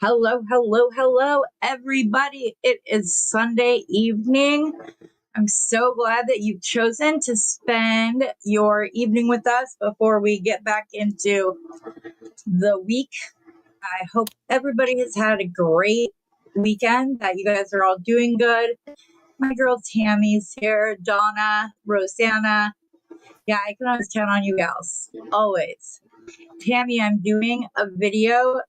Hello, hello, hello, everybody. It is Sunday evening. I'm so glad that you've chosen to spend your evening with us before we get back into the week. I hope everybody has had a great weekend, that you guys are all doing good. My girl Tammy's here, Donna, Rosanna. Yeah, I can always count on you gals, always. Tammy, I'm doing a video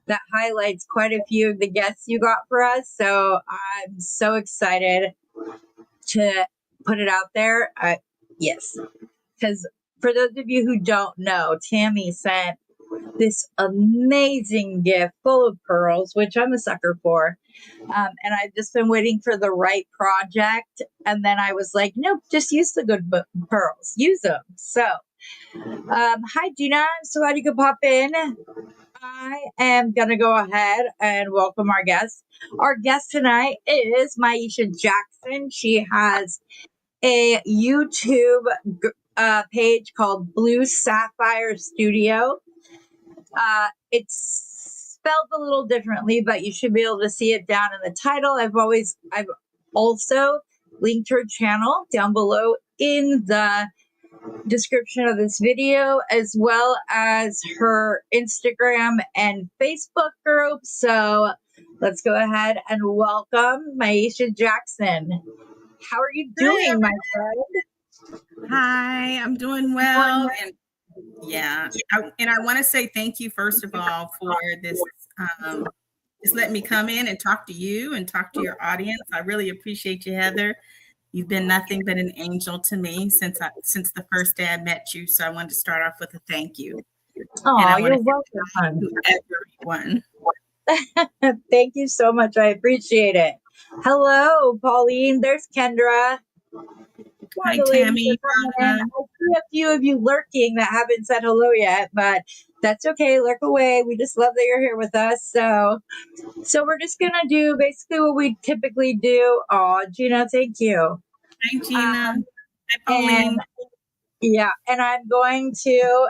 that highlights quite a few of the guests you got for us. So I'm so excited to put it out there. Yes, because for those of you who don't know, Tammy sent this amazing gift full of pearls, which I'm a sucker for. And I've just been waiting for the right project. And then I was like, nope, just use the good pearls. Use them. So, hi, Gina. I'm so glad you could pop in. I am going to go ahead and welcome our guest. Our guest tonight is Myesha Jackson. She has a YouTube page called BluSaffhireStudio. It's spelled a little differently, but you should be able to see it down in the title. I've also linked her channel down below in the description of this video, as well as her Instagram and Facebook group. So let's go ahead and welcome Myesha Jackson. How are you doing, my friend? Hi, I'm doing well. And I want to say thank you, first of all, for this. Just let me come in and talk to you and talk to your audience. I really appreciate you, Heather. You've been nothing but an angel to me since the first day I met you. So I wanted to start off with a thank you. Oh, you're welcome. To everyone. Thank you so much. I appreciate it. Hello, Pauline. There's Kendra. Hi, Tammy. I see a few of you lurking that haven't said hello yet, but that's okay. Lurk away. We just love that you're here with us. So we're just going to do basically what we typically do. Oh, Gina, thank you. Hi, Gina. Hi, Pauline. And I'm going to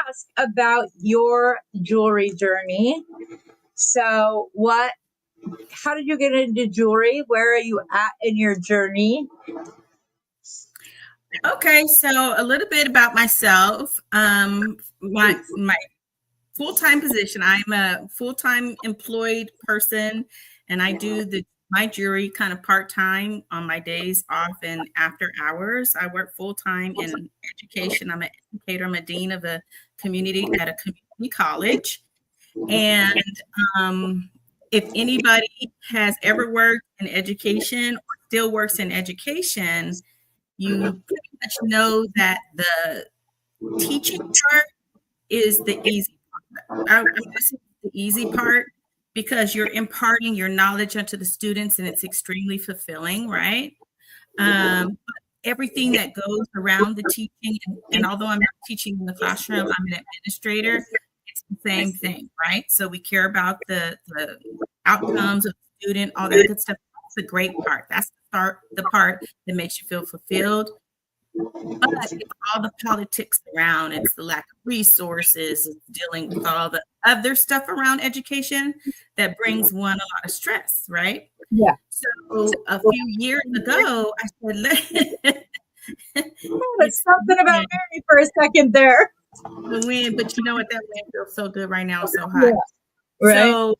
ask about your jewelry journey. So how did you get into jewelry? Where are you at in your journey? Okay, so a little bit about myself. My full-time position, I'm a full-time employed person, and I do my jewelry kind of part-time on my days off and after hours. I work full-time in education. I'm an educator. I'm a dean of a community at a community college. And if anybody has ever worked in education or still works in education, you pretty much know that the teaching part is the easy part. I'm going to say the easy part because you're imparting your knowledge onto the students and it's extremely fulfilling, right? Everything that goes around the teaching, and although I'm not teaching in the classroom, I'm an administrator, it's the same thing, right? So we care about the outcomes of the student, all that good stuff. That's the great part. That's the part that makes you feel fulfilled. But it's all the politics around. It's the lack of resources. It's dealing with all the other stuff around education that brings one a lot of stress, right? Yeah. So a few years ago, I said, there's something about Mary for a second there. The wind, but you know what? That wind feels so good right now. It's so hot. Yeah. Right.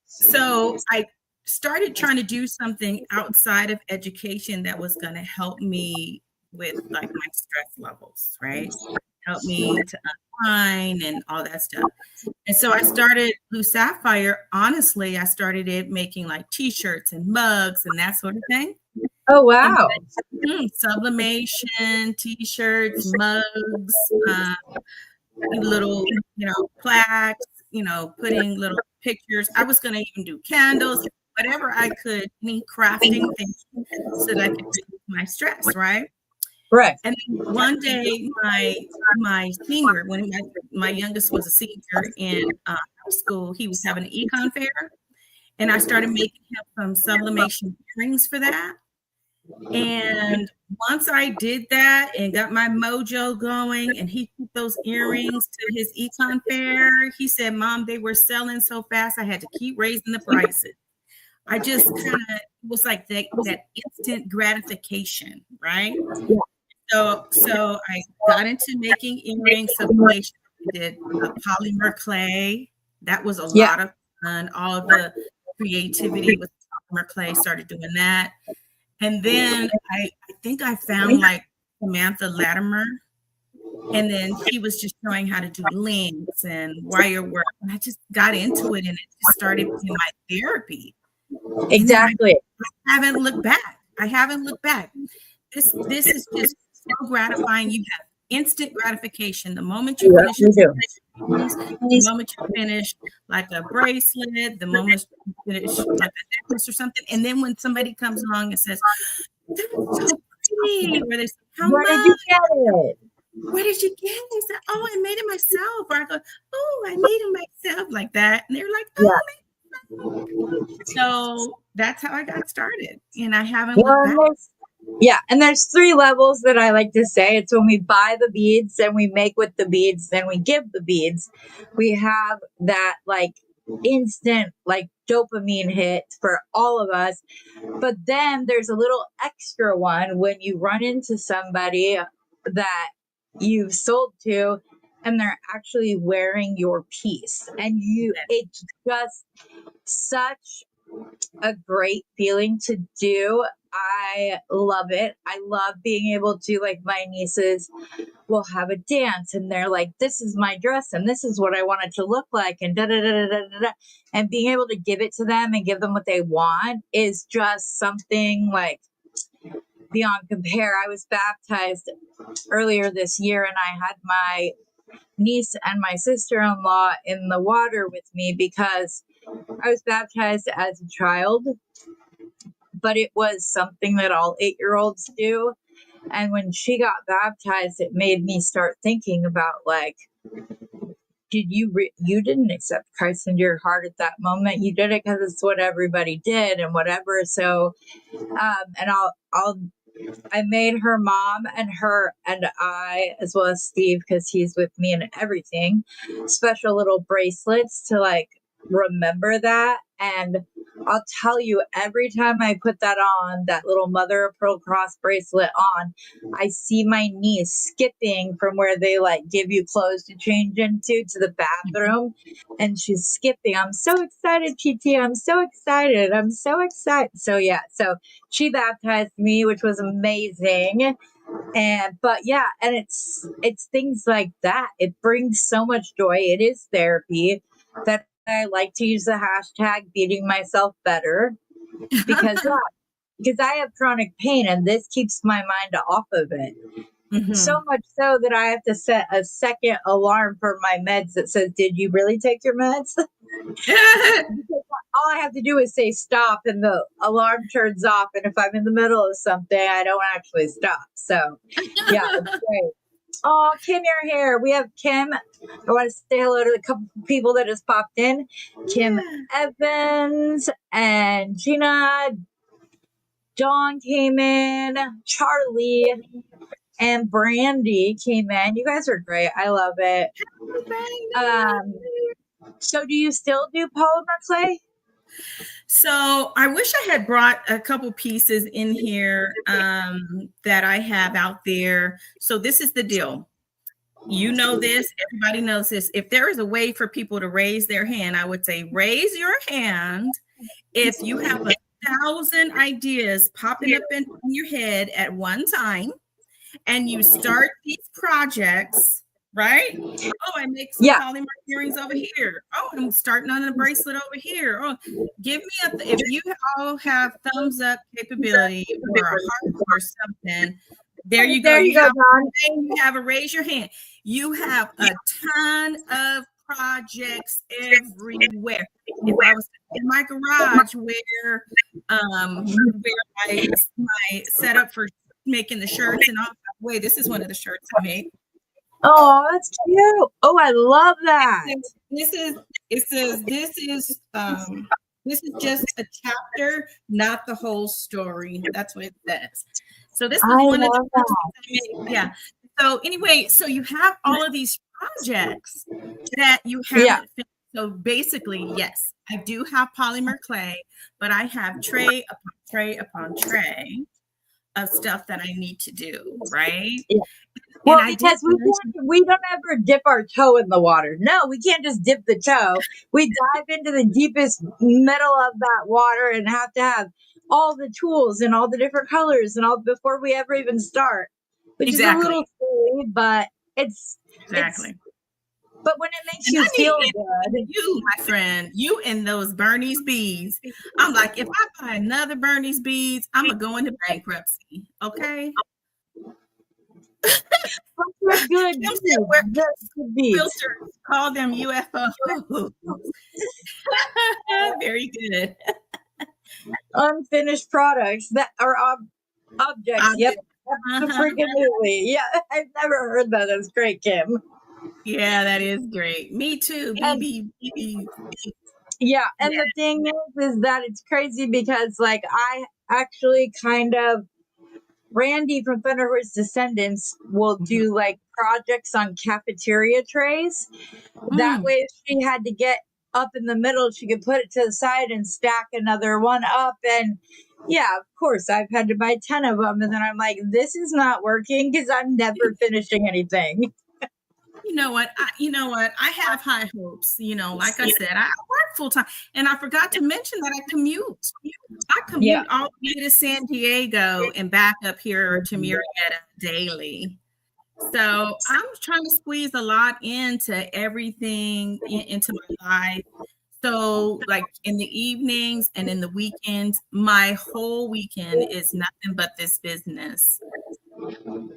So I started trying to do something outside of education that was going to help me with like my stress levels, right? Help me to unwind and all that stuff. And so I started BluSaffhire. Honestly, I started it making like t-shirts and mugs and that sort of thing. Oh, wow. Sublimation, t-shirts, mugs, little, plaques, putting little pictures. I was going to even do candles, whatever I could, any crafting things so that I could reduce my stress, right? Right. And then one day, my senior, when my youngest was a senior in high school, he was having an econ fair, and I started making him some sublimation earrings for that. And once I did that and got my mojo going, and he took those earrings to his econ fair, he said, Mom, they were selling so fast, I had to keep raising the prices. I just kind of was like that instant gratification, right? So I got into making earrings. So Myesha did a polymer clay. That was a lot of fun. All of the creativity with polymer clay, started doing that. And then I think I found like Samantha Latimer. And then she was just showing how to do links and wire work. And I just got into it, and it just started being my therapy. Exactly. I haven't looked back. I haven't looked back. This is just so gratifying. You have instant gratification the moment you finish the moment you finish like a bracelet, the moment you finish like a necklace or something. And then when somebody comes along and says, "That's so pretty," or they say, "Where did you get it? Where did you get it?" They said, "Oh, I made it myself." Or I go, "Oh, I made it myself," like that. And they're like, "Oh, so that's how I got started, and I haven't looked back. Yeah, and there's 3 levels that I like to say. It's when we buy the beads and we make with the beads, then we give the beads. We have that like instant like dopamine hit for all of us. But then there's a little extra one when you run into somebody that you've sold to and they're actually wearing your piece, and it's just such a great feeling to do. I love it. I love being able to, like, my nieces will have a dance and they're like, this is my dress and this is what I want it to look like, and da da da da da da. And being able to give it to them and give them what they want is just something like beyond compare. I was baptized earlier this year, and I had my niece and my sister-in-law in the water with me because I was baptized as a child, but it was something that all 8-year-olds do. And when she got baptized, it made me start thinking about, like, did you didn't accept Christ into your heart at that moment. You did it because it's what everybody did and whatever. So, and I made her mom and her and I, as well as Steve, because he's with me and everything, special little bracelets to like remember that. And I'll tell you, every time I put that on, that little mother of pearl cross bracelet on, I see my niece skipping from where they like give you clothes to change into to the bathroom, and she's skipping. I'm so excited, PT. I'm so excited. I'm so excited. So yeah, so she baptized me, which was amazing. But it's things like that. It brings so much joy. It is therapy. That I like to use the hashtag beating myself better because I have chronic pain and this keeps my mind off of it. Mm-hmm. So much so that I have to set a second alarm for my meds that says, did you really take your meds? All I have to do is say stop and the alarm turns off. And if I'm in the middle of something, I don't actually stop. So yeah, it's great. Oh, Kim, you're here. We have Kim. I want to say hello to the couple people that just popped in. Kim Evans and Gina. Dawn came in. Charlie and Brandy came in. You guys are great. I love it. So do you still do polymer clay? So I wish I had brought a couple pieces in here that I have out there. So this is the deal. You know this, everybody knows this. If there is a way for people to raise their hand, I would say raise your hand if you have 1,000 ideas popping up in your head at one time and you start these projects, right? Oh, I make some polymer earrings over here. Oh, I'm starting on a bracelet over here. Oh, give me if you all have thumbs up capability or a heart or something, there you go. You have a raise your hand. You have a ton of projects everywhere. If I was in my garage where my setup for making the shirts and all, way, this is one of the shirts I made. Oh, that's cute. Oh, I love that. This is This is just a chapter, not the whole story. That's what it says. So this was I one of the love first that. things I made. Yeah. So anyway, so you have all of these projects that you haven't finished. So basically, yes, I do have polymer clay, but I have tray upon tray upon tray of stuff that I need to do, right? Yeah. And Well, I did because we don't ever dip our toe in the water. No, we can't just dip the toe. We dive into the deepest middle of that water and have to have all the tools and all the different colors and all before we ever even start, which is a exactly. little silly, but it's but when it makes And you I need feel good. you, my friend, you and those Bernie's beads. I'm like, if I buy another Bernie's beads, I'm gonna go into bankruptcy. Okay. We're good. Kim said we're Good beats. filters. Call them UFOs. Very good. Unfinished products that are objects. Yep. Freaking yeah. I've never heard that. That's great, Kim. Yeah, that is great. Me too. BB. Yeah, and the thing is that it's crazy because like I actually kind of Randy from Thunderhorse Descendants will do like projects on cafeteria trays. That way, if she had to get up in the middle, she could put it to the side and stack another one up. And yeah, of course, I've had to buy 10 of them. And then I'm like, this is not working because I'm never finishing anything. You know what? I have high hopes. You know, like I said, I work full time, and I forgot to mention that I commute. I commute all the way to San Diego and back up here to Murrieta daily. So I'm trying to squeeze a lot into everything into my life. So, like in the evenings and in the weekends, my whole weekend is nothing but this business.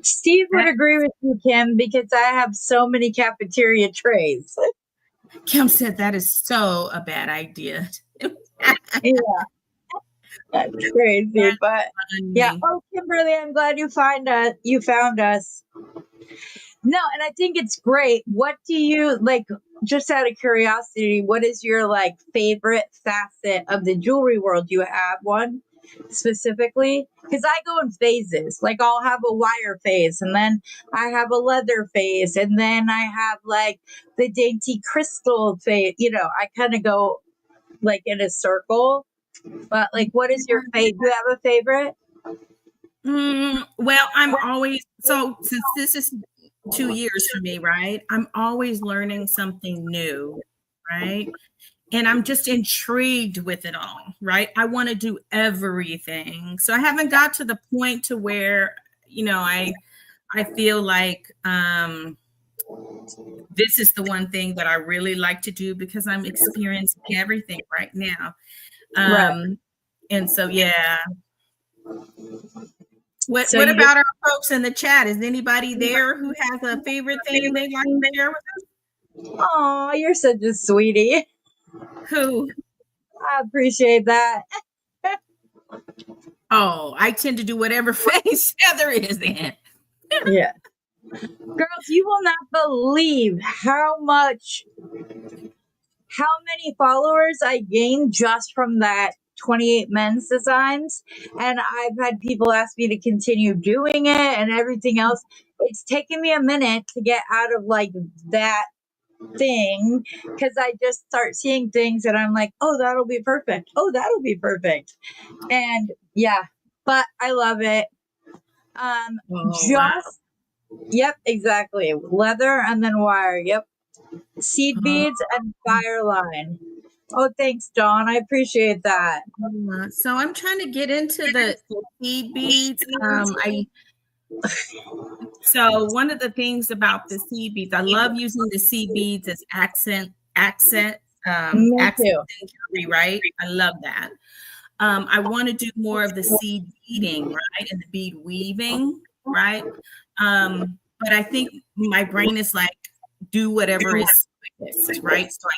Steve would agree with you, Kim, because I have so many cafeteria trays. Kim said that is so a bad idea. Yeah. That's crazy, but yeah. Oh, Kimberly, I'm glad you found us. No, and I think it's great. What do you like? Just out of curiosity, what is your like favorite facet of the jewelry world? Do you have one specifically? Because I go in phases. Like I'll have a wire phase, and then I have a leather phase, and then I have like the dainty crystal phase. You know, I kind of go like in a circle. But like, what is your favorite? Do you have a favorite? Well, I'm always since this is 2 years for me, right? I'm always learning something new, right? And I'm just intrigued with it all, right? I want to do everything. So I haven't got to the point to where, I feel like this is the one thing that I really like to do because I'm experiencing everything right now. Right. And so, yeah. What about our folks in the chat? Is anybody there who has a favorite thing they'd like to share with us? Oh, you're such a sweetie. Who? I appreciate that. Oh, I tend to do whatever face Heather is in. Yeah. Girls, you will not believe how many followers I gained just from that 28 men's designs. And I've had people ask me to continue doing it and everything else. It's taken me a minute to get out of like that thing because I just start seeing things and I'm like, oh, that'll be perfect. Oh, that'll be perfect. And yeah, but I love it. Yep, exactly. Leather and then wire. Yep. Seed beads and fire line. Oh, thanks, Dawn. I appreciate that. So I'm trying to get into the seed beads. So one of the things about the seed beads, I love using the seed beads as accent jewelry, right? I love that. I want to do more of the seed beading, right? And the bead weaving, right? But I think my brain is like, do whatever is quickest, right? So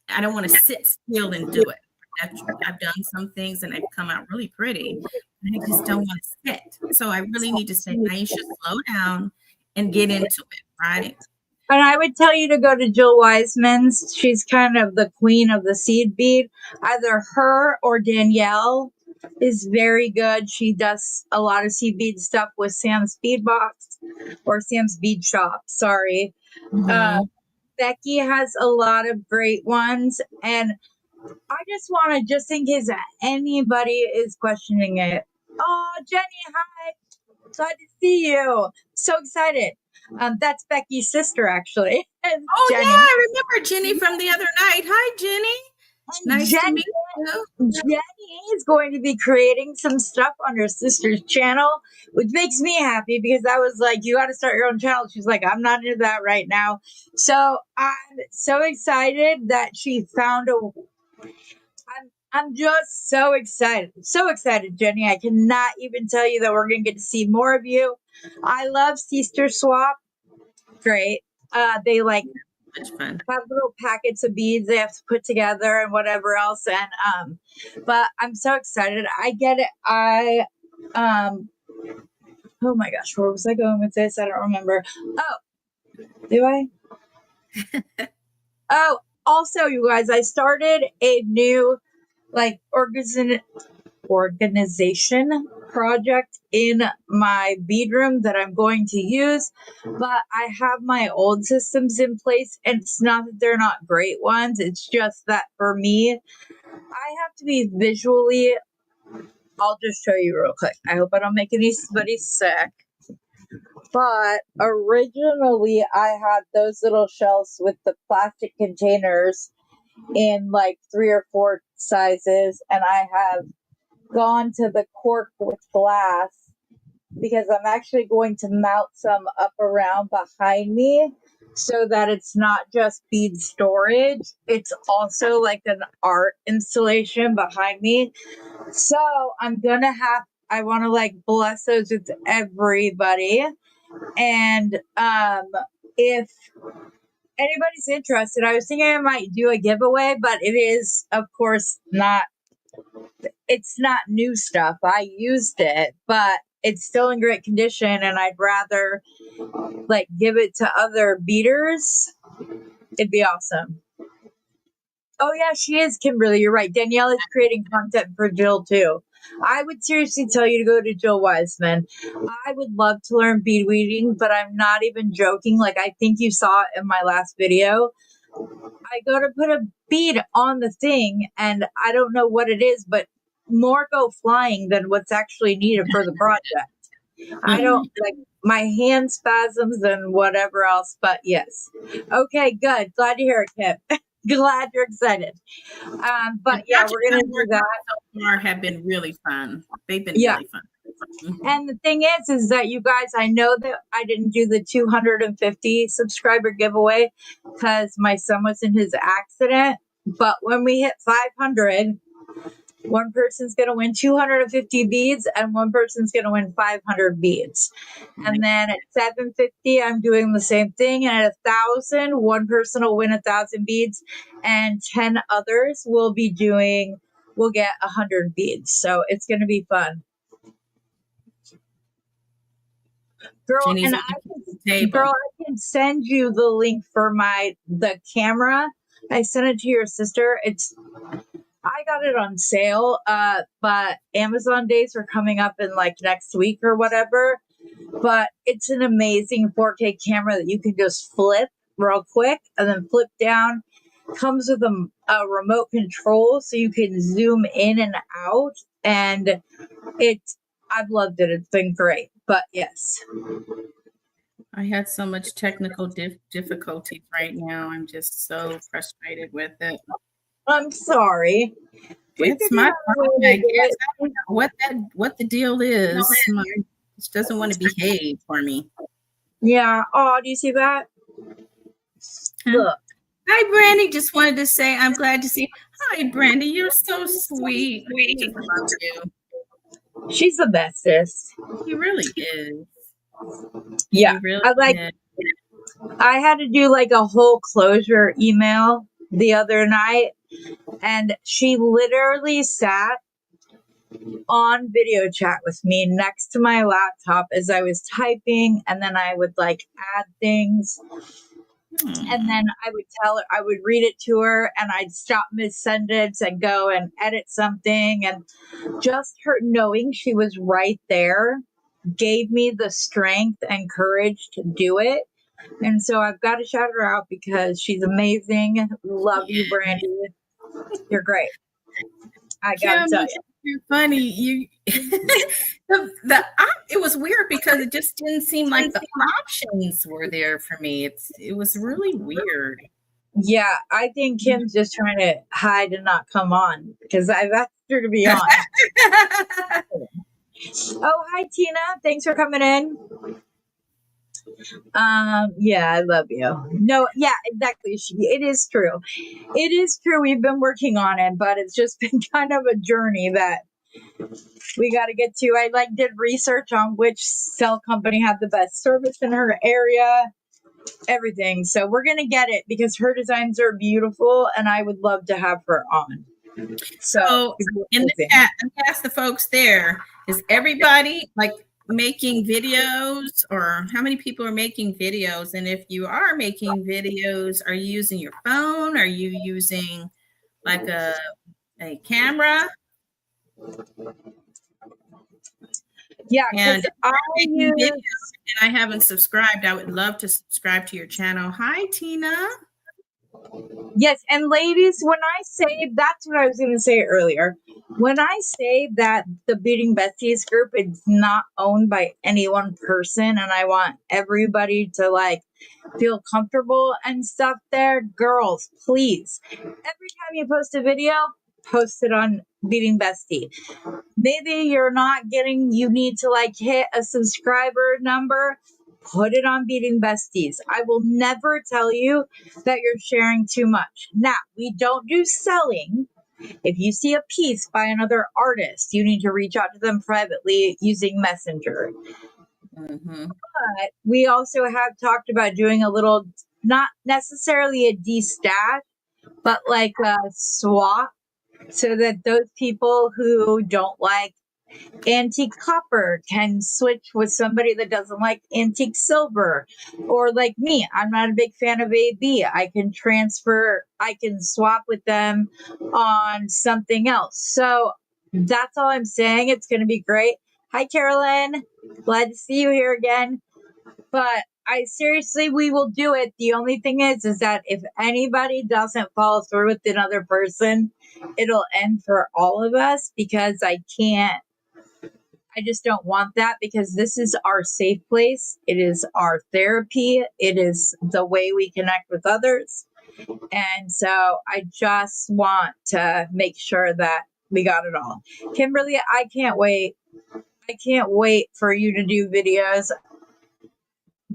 I don't want to sit still and do it. I've done some things and they've come out really pretty. And I just don't want to sit. So I really need to say, Myesha, slow down and get into it, right? And I would tell you to go to Jill Wiseman's. She's kind of the queen of the seed bead. Either her or Danielle is very good. She does a lot of seed bead stuff with Sam's Bead Box or Sam's Bead Shop. Sorry. Mhm. Becky has a lot of great ones. And I just want to, just in case anybody is questioning it. Oh, Jenny, hi. Glad to see you. So excited. That's Becky's sister, actually. Oh yeah, Jenny. I remember Jenny from the other night. Hi, Jenny. And Nice to meet you. Jenny is going to be creating some stuff on her sister's channel, which makes me happy because I was like, you got to start your own channel. She's like, I'm not into that right now. So I'm so excited that she found a. I'm just so excited. So excited, Jenny. I cannot even tell you that we're going to get to see more of you. I love Sister Swap. Great. They like Much fun. have little packets of beads they have to put together and whatever else. And but I'm so excited. I get it. Oh my gosh, where was I going with this? I don't remember. Oh, do I? Oh, also, you guys, I started a new like organization project in my bead room that I'm going to use, but I have my old systems in place, and it's not that they're not great ones. It's just that for me, I have to be visually. I'll just show you real quick. I hope I don't make anybody sick. But originally, I had those little shelves with the plastic containers in like 3 or 4 sizes, and I have gone to the cork with glass because I'm actually going to mount some up around behind me so that it's not just bead storage. It's also like an art installation behind me. So I want to like bless those with everybody. And if anybody's interested, I was thinking I might do a giveaway, but it is, of course, it's not new stuff. I used it, but it's still in great condition, and I'd rather like give it to other beaters. It'd be awesome. Oh yeah, she is, Kimberly. You're right. Danielle is creating content for Jill too. I would seriously tell you to go to Jill Wiseman. I would love to learn bead weeding, but I'm not even joking. Like I think you saw it in my last video. I go to put a bead on the thing, and I don't know what it is, but more go flying than what's actually needed for the project. I don't like my hand spasms and whatever else, but yes. Okay, good. Glad to hear it, Kip. Glad you're excited. But The yeah, projects we're gonna I'm do working that. on so far have been really fun. They've been Yeah. really fun. Mhm. And the thing is that you guys, I know that I didn't do the 250 subscriber giveaway because my son was in his accident. But when we hit 500, one person's going to win 250 beads and one person's going to win 500 beads. And then at 750, I'm doing the same thing. And at 1,000, one person will win 1,000 beads and 10 others will get 100 beads. So it's going to be fun. Girl, Jenny's and on the table. I can send you the link for the camera. I sent it to your sister. I got it on sale, but Amazon days are coming up in like next week or whatever. But it's an amazing 4K camera that you can just flip real quick and then flip down. Comes with a remote control so you can zoom in and out. And I've loved it. It's been great. But yes. I had so much technical difficulties right now. I'm just so frustrated with it. I'm sorry. We It's figured my out a phone, way I to do guess. it. I don't know what the deal is. Mine just doesn't want to behave for me. Yeah. Oh, do you see that? Huh? Look. Hi, Brandy. Just wanted to say I'm glad to see. Hi, Brandy. You're so sweet. I just love you. She's the bestest. He really is. Yeah. He really is. I had to do like a whole closure email the other night, and she literally sat on video chat with me next to my laptop as I was typing, and then I would like add things. And then I would tell her, I would read it to her, and I'd stop mid-sentence and go and edit something. And just her knowing she was right there gave me the strength and courage to do it. And so I've got to shout her out because she's amazing. Love you, Brandy. You're great. I gotta Kim, tell you. you're funny. You it was weird because it just didn't seem like the options were there for me. It was really weird. Yeah, I think Kim's just trying to hide and not come on because I've asked her to be on. Oh, hi Tina. Thanks for coming in. Yeah, I love you. No, yeah, exactly. It is true. It is true. We've been working on it, but it's just been kind of a journey that we got to get to. I did research on which cell company had the best service in her area, everything. So we're going to get it because her designs are beautiful and I would love to have her on. So in the chat, I'm gonna ask the folks there, is everybody making videos, or how many people are making videos? And if you are making videos, are you using your phone? Are you using like a camera? Yeah, and I haven't subscribed. I would love to subscribe to your channel. Hi, Tina. Yes, and ladies, when I say, that's what I was going to say earlier. When I say that the Beading Besties group is not owned by any one person, and I want everybody to feel comfortable and stuff there, girls, please, every time you post a video, post it on Beading Bestie. Maybe you're not you need to hit a subscriber number. Put it on Beading Besties. I will never tell you that you're sharing too much. Now, we don't do selling. If you see a piece by another artist, you need to reach out to them privately using Messenger. Mm-hmm. But we also have talked about doing a little, not necessarily a de-stash, but a swap, so that those people who don't like antique copper can switch with somebody that doesn't like antique silver. Or like me, I'm not a big fan of AB. I can swap with them on something else. So that's all I'm saying. It's going to be great. Hi, Carolyn. Glad to see you here again. But we will do it. The only thing is that if anybody doesn't follow through with another person, it'll end for all of us, because I just don't want that, because this is our safe place. It is our therapy. It is the way we connect with others. And so I just want to make sure that we got it all. Kimberly, I can't wait. I can't wait for you to do videos.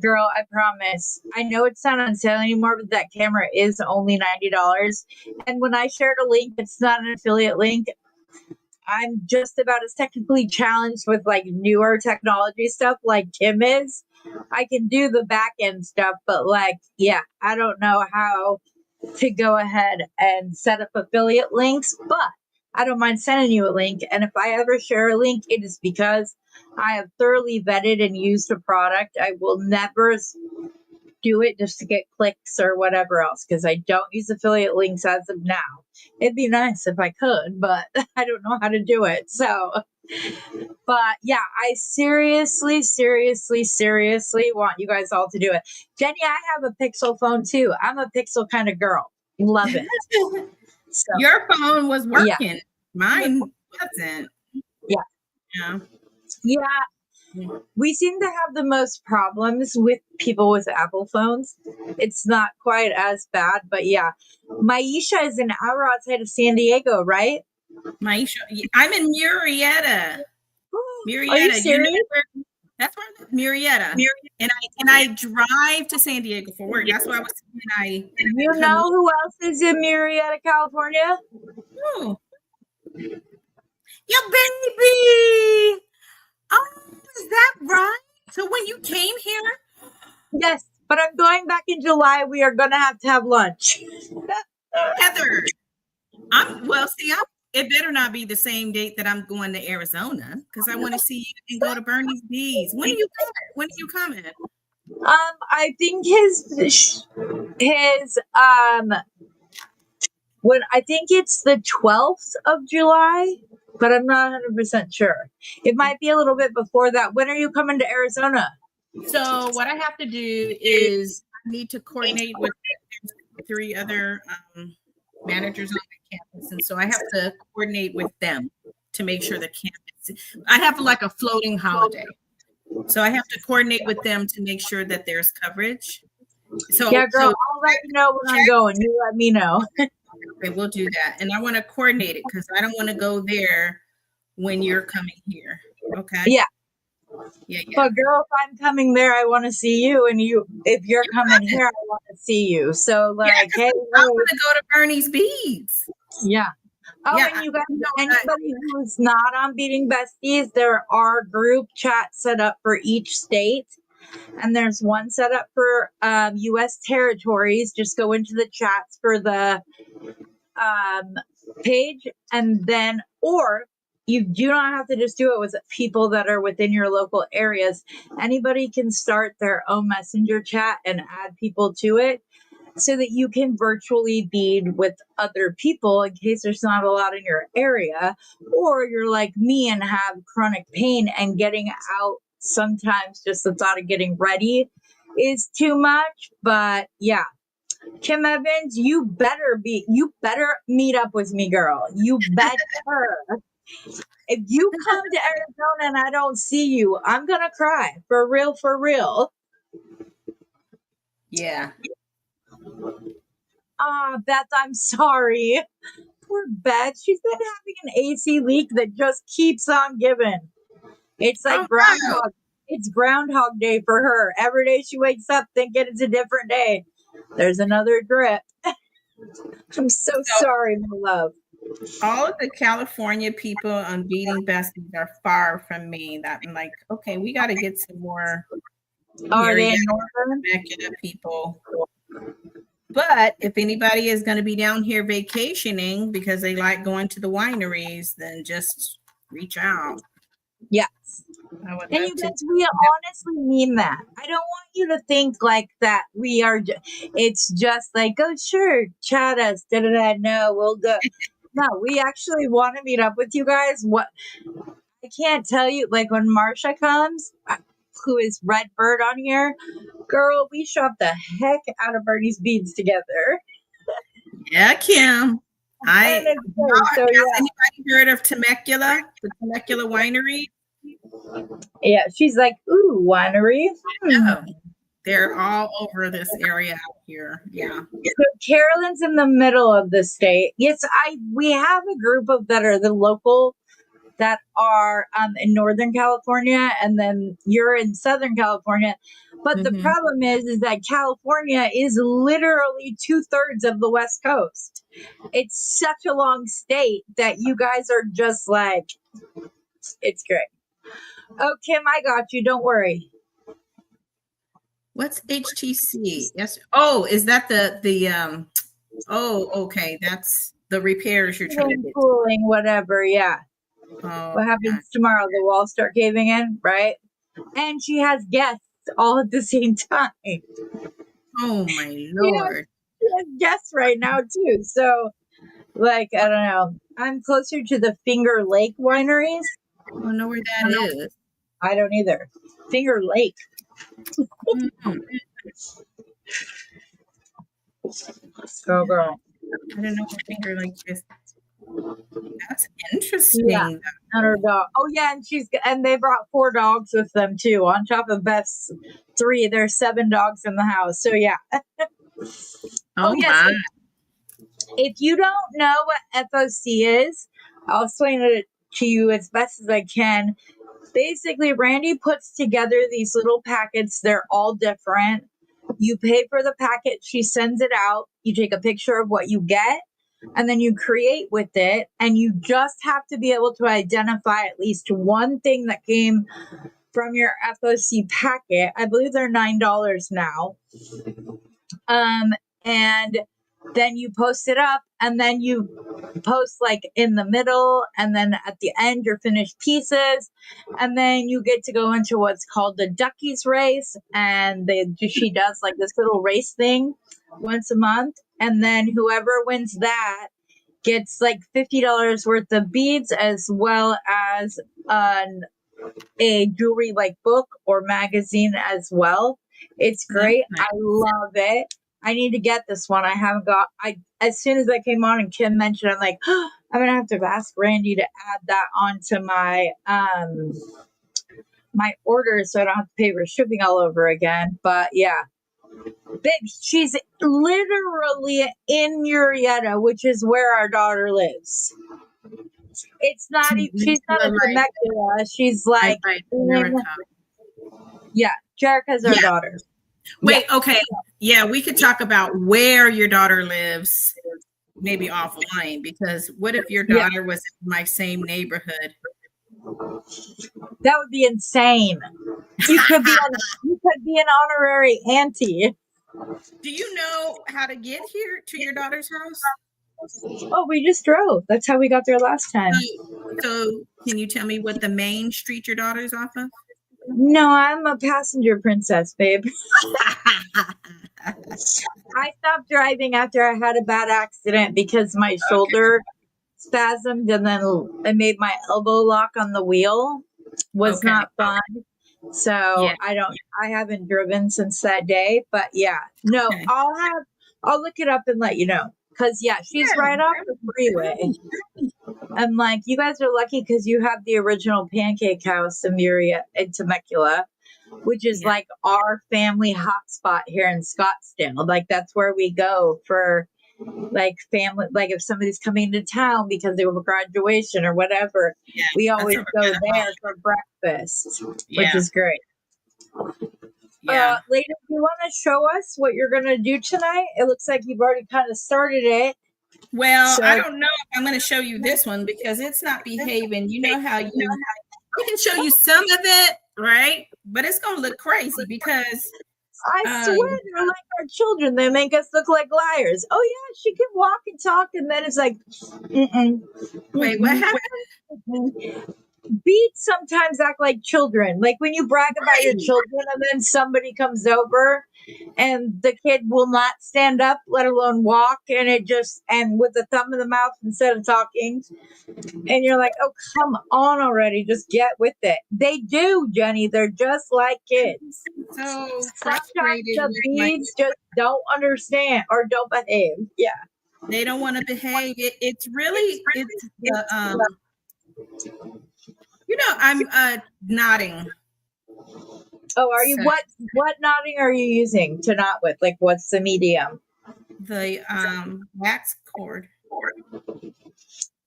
Girl, I promise. I know it's not on sale anymore, but that camera is only $90. And when I shared a link, it's not an affiliate link. I'm just about as technically challenged with newer technology stuff like Kim is. I can do the back end stuff, but I don't know how to go ahead and set up affiliate links, but I don't mind sending you a link. And if I ever share a link, it is because I have thoroughly vetted and used a product. I will never do it just to get clicks or whatever else, because I don't use affiliate links as of now. It'd be nice if I could, but I don't know how to do it. So, but yeah, I seriously want you guys all to do it. Jenny, I have a Pixel phone too. I'm a Pixel kind of girl. Love it. So, your phone was working. Yeah. Mine wasn't. Yeah. We seem to have the most problems with people with Apple phones. It's not quite as bad, but yeah. Myesha is an hour outside of San Diego, right? Myesha, I'm in Murrieta. Murrieta. Are you serious? That's where I live, Murrieta. And I drive to San Diego for work. That's why I was saying You know who else is in Murrieta, California? Oh. Your baby. Oh, is that right? So when you came here? Yes, but I'm going back in July. We are going to have lunch. Heather, it better not be the same date that I'm going to Arizona, because I want to see you and go to Bernie's Bees. When are you coming? I think his when I think it's the 12th of July, but I'm not 100% sure. It might be a little bit before that. When are you coming to Arizona? So what I have to do is I need to coordinate with 3 other managers on the campus, and so I have to coordinate with them to make sure the campus. I have like a floating holiday, so I have to coordinate with them to make sure that there's coverage. So Yeah, girl, I'll let you know when I'm going. You let me know. Okay, we'll do that, and I want to coordinate it because I don't want to go there when you're coming here. Okay. Yeah. Yeah. But girl, if I'm coming there, I want to see you, and if you're coming here, I want to see you. So like, hey, I want to go to Bernie's Beads. yeah. Oh, Yeah, and you guys, anybody who's not on Beading Besties, there are group chats set up for each state. And there's one set up for U.S. territories. Just go into the chats for the page, and then, or you do not have to just do it with people that are within your local areas. Anybody can start their own messenger chat and add people to it so that you can virtually bead with other people in case there's not a lot in your area, or you're like me and have chronic pain and getting out sometimes just the thought of getting ready is too much. But yeah, Kim Evans, you better meet up with me, girl. You better. If you come to Arizona and I don't see you, I'm gonna cry. For real, for real. Yeah. Beth, I'm sorry. Poor Beth. She's been having an AC leak that just keeps on giving. It's like groundhog. It's Groundhog Day for her. Every day she wakes up thinking it's a different day. There's another drip. I'm so sorry, my love. All of the California people on Beading Besties are far from me. That I'm like, okay, we got to get some more Temecula people. But if anybody is going to be down here vacationing because they like going to the wineries, then just reach out. Yes. And you guys, we honestly mean that. I don't want you to think like that we are, it's just like, oh, sure, chat us, da-da-da, no, we'll go. No, we actually want to meet up with you guys. What I can't tell you, like when Myesha comes, who is Redbird on here, girl, we shop the heck out of Bernie's beads together. Yeah, Kim. Has anybody heard of Temecula, the Temecula winery? Yeah, she's like, ooh, winery. They're all over this area out here. Yeah. So Carolyn's in the middle of the state. Yes, we have a group of that are the local that are in Northern California, and then you're in Southern California. But the problem is that California is literally 2/3 of the West Coast. It's such a long state that you guys are just like, it's great. Oh, Kim, I got you. Don't worry. What's HTC? Yes. Oh, is that the oh, okay. That's the repairs you're trying to get. Cooling, whatever. Yeah. Oh, what happens tomorrow? The walls start caving in, right? And she has guests all at the same time. Oh my Lord. She has guests right now too. So like, I don't know. I'm closer to the Finger Lake wineries. I don't know where that is. I don't either. Finger Lake. Go girl. I don't know what Finger Lake is. That's interesting. Yeah. And her dog. Oh yeah, and they brought 4 dogs with them too. On top of Beth's 3, there's 7 dogs in the house. So yeah. Yes. If you don't know what FOC is, I'll explain it to you as best as I can. Basically, Randy puts together these little packets. They're all different. You pay for the packet. She sends it out. You take a picture of what you get, and then you create with it. And you just have to be able to identify at least one thing that came from your FOC packet. I believe they're $9 now. And then you post it up, and then you post like in the middle, and then at the end your finished pieces, and then you get to go into what's called the Duckies race, and she does like this little race thing once a month, and then whoever wins that gets like $50 worth of beads, as well as a jewelry like book or magazine as well. It's great. Nice. I love it. I need to get this one. I haven't got. As soon as I came on and Kim mentioned, I'm like, oh, I'm gonna have to ask Randy to add that onto my my orders, so I don't have to pay for shipping all over again. But yeah, babe, she's literally in Murrieta, which is where our daughter lives. It's not. She's not in Temecula. She's like yeah, Jerica's our daughter. Wait, okay. Yeah, we could talk about where your daughter lives, maybe offline, because what if your daughter was in my same neighborhood? That would be insane. You could be an honorary auntie. Do you know how to get here to your daughter's house? Oh, we just drove. That's how we got there last time. So can you tell me what the main street your daughter's off of? No, I'm a passenger princess, babe. I stopped driving after I had a bad accident because my shoulder spasmed, and then it made my elbow lock on the wheel. Was not fun. So I haven't driven since that day, but no, I'll look it up and let you know. Cause she's right off the freeway. I'm like, you guys are lucky because you have the original Pancake House in Temecula, which is like our family hotspot here in Scottsdale. Like that's where we go for like family, like if somebody's coming to town because they have a graduation or whatever, we always go there for breakfast, which is great. Lady, do you want to show us what you're going to do tonight? It looks like you've already kind of started it. Well, I don't know if I'm going to show you this one because it's not behaving. You know how I can show you some of it, right? But it's going to look crazy because I swear they're like our children. They make us look like liars. Oh yeah, she can walk and talk, and then it's like, wait, what happened? Beats sometimes act like children. Like when you brag about your children, and then somebody comes over, and the kid will not stand up, let alone walk, and with the thumb in the mouth instead of talking. And you're like, oh, come on already. Just get with it. They do, Jenny. They're just like kids. So sometimes the beads just don't understand or don't behave. Yeah. They don't want to behave. It's I'm nodding. Oh, are you? What knotting are you using to knot with? Like, what's the medium? The wax cord.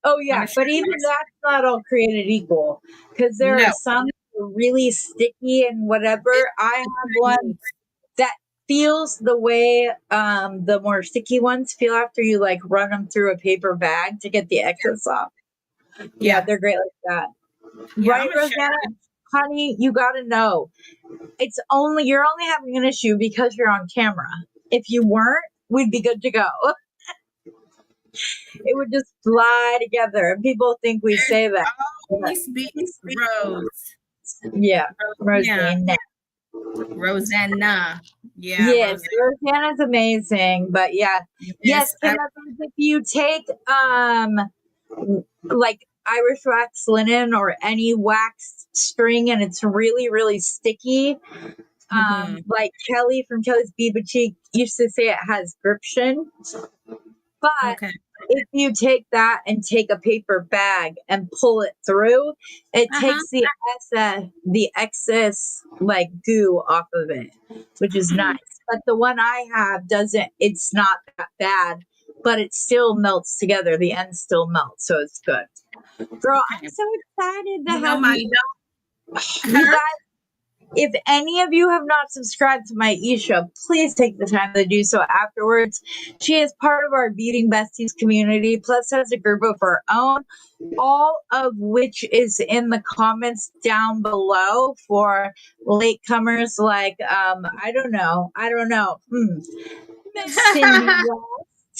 Oh yeah, but even that's not all created equal because there are some that are really sticky and whatever. I have one that feels the way the more sticky ones feel after you like run them through a paper bag to get the excess off. Yeah, they're great like that. Right, Rosanna? Honey, you gotta know. You're only having an issue because you're on camera. If you weren't, we'd be good to go. It would just fly together. And people think we say that. Rose. Yeah. Rosanna. Rosanna. Yeah. Yes, Rosanna's amazing. But yes, if you take like Irish wax linen or any wax string and it's really, really sticky, like Kelly from Kelly's Bead Boutique used to say it has gription. But if you take that and take a paper bag and pull it through, it takes the excess like goo off of it, which is nice. But the one I have doesn't. It's not that bad, but it still melts together. The ends still melt, so it's good. Girl, I'm so excited to have you. You guys, if any of you have not subscribed to Myesha, please take the time to do so afterwards. She is part of our Beading Besties community, plus has a group of her own, all of which is in the comments down below for latecomers like, I don't know. Miss Cindy West.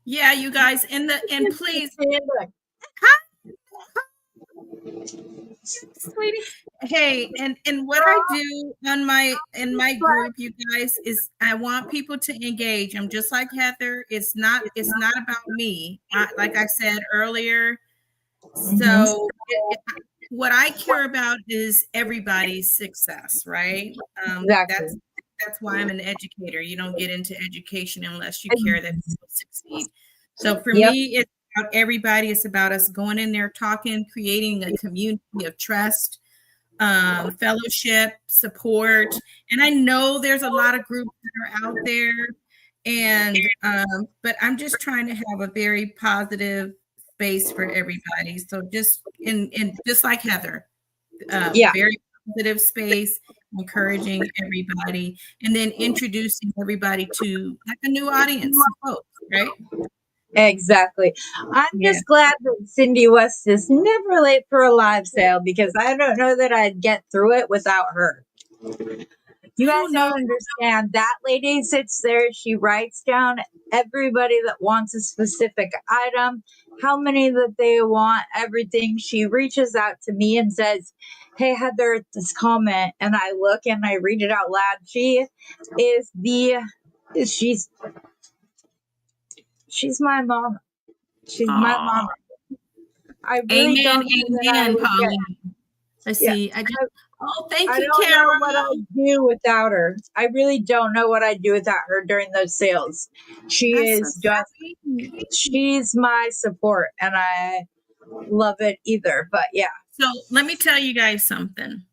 Yeah, you guys, and please, sweetie. Hey, and what I do on in my group, you guys, is I want people to engage. I'm just like Heather. It's not about me. Like I said earlier. So what I care about is everybody's success, right? Exactly. That's why I'm an educator. You don't get into education unless you care that people succeed. So for me, it's about everybody. It's about us going in there, talking, creating a community of trust, fellowship, support. And I know there's a lot of groups that are out there, and but I'm just trying to have a very positive space for everybody. So just just like Heather, very positive space, encouraging everybody, and then introducing everybody to like a new audience of folks, right? Exactly. I'm just glad that Cindy West is never late for a live sale, because I don't know that I'd get through it without her. You guys don't understand. That lady sits there, she writes down everybody that wants a specific item, how many that they want, everything. She reaches out to me and says, "Hey, Heather, this comment," and I look and I read it out loud. She's my mom. She's my mom. I really don't know that I would Pauline. Let's see. Thank you, I don't Carol. know what I'd do without her. I really don't know what I'd do without her during those sales. She's my support, and I love it either. But yeah. So let me tell you guys something.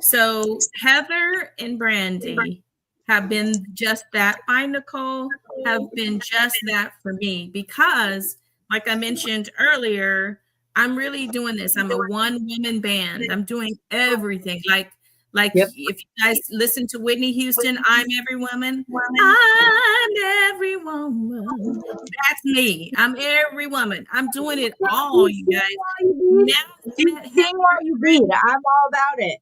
So Heather and Brandy have been just that by Nicole, have been just that for me, because like I mentioned earlier, I'm really doing this. I'm a one-woman band. I'm doing everything. Like if you guys listen to Whitney Houston, I'm every woman. I'm every woman. That's me. I'm every woman. I'm doing it all, you guys. Now, you sing while you bead. I'm all about it.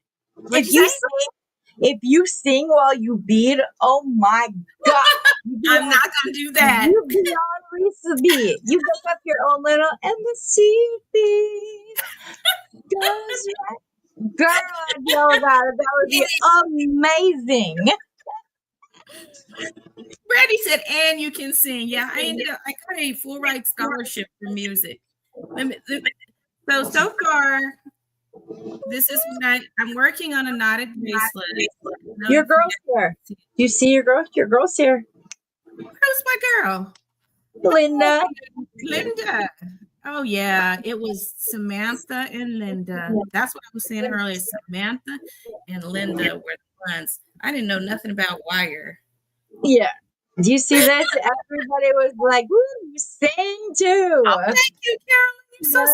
If you sing while you bead, oh my God. I'm not going to do that. You be on Risa beat. You make up your own little, and the sea beat goes right. Girl, I know about it. That would be amazing. Brandy said, "And you can sing." Yeah, I got a full ride scholarship for music. So far, this is what I'm working on, a knotted bracelet. Your girl's here. You see your girl? Your girl's here. Who's my girl? Linda. Linda. Oh yeah, it was Samantha and Linda. That's what I was saying earlier. Samantha and Linda were the ones. I didn't know nothing about wire. Yeah. Do you see this? Everybody was like, "Woo, you sing too." Oh, thank you, Carolyn. You're so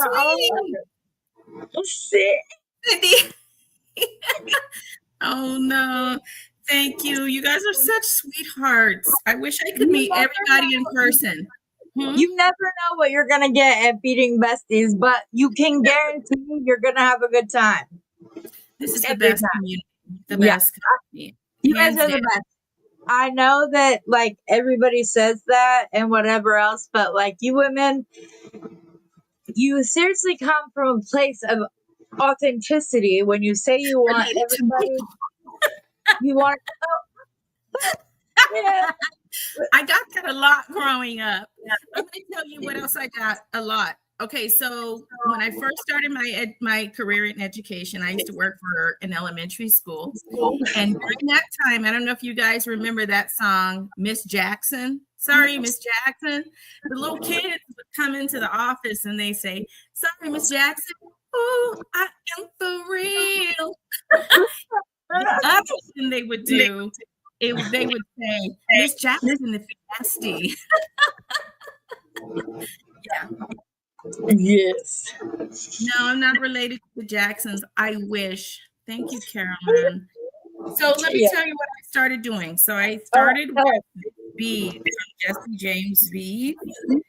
sweet. Oh no. Thank you. You guys are such sweethearts. I wish I could meet everybody in person. You never know what you're going to get at Beading Besties, but you can guarantee you're going to have a good time. This is the best community. The best community. You guys are the best. I know that like everybody says that and whatever else, but like you women, you seriously come from a place of authenticity when you say you want everybody. You want. Yeah. I got that a lot growing up. I'm going to tell you what else I got a lot. Okay, so when I first started my career in education, I used to work for an elementary school. And during that time, I don't know if you guys remember that song, Miss Jackson. Sorry, Miss Jackson. The little kids would come into the office and they say, "Sorry, Miss Jackson. Oh, I am for real." The other thing they would do, they would say, "Miss Jackson is nasty." Yeah. Yes. No, I'm not related to the Jacksons. I wish. Thank you, Carolyn. So let me tell you what I started doing. So I started with bead from Jesse James bead. And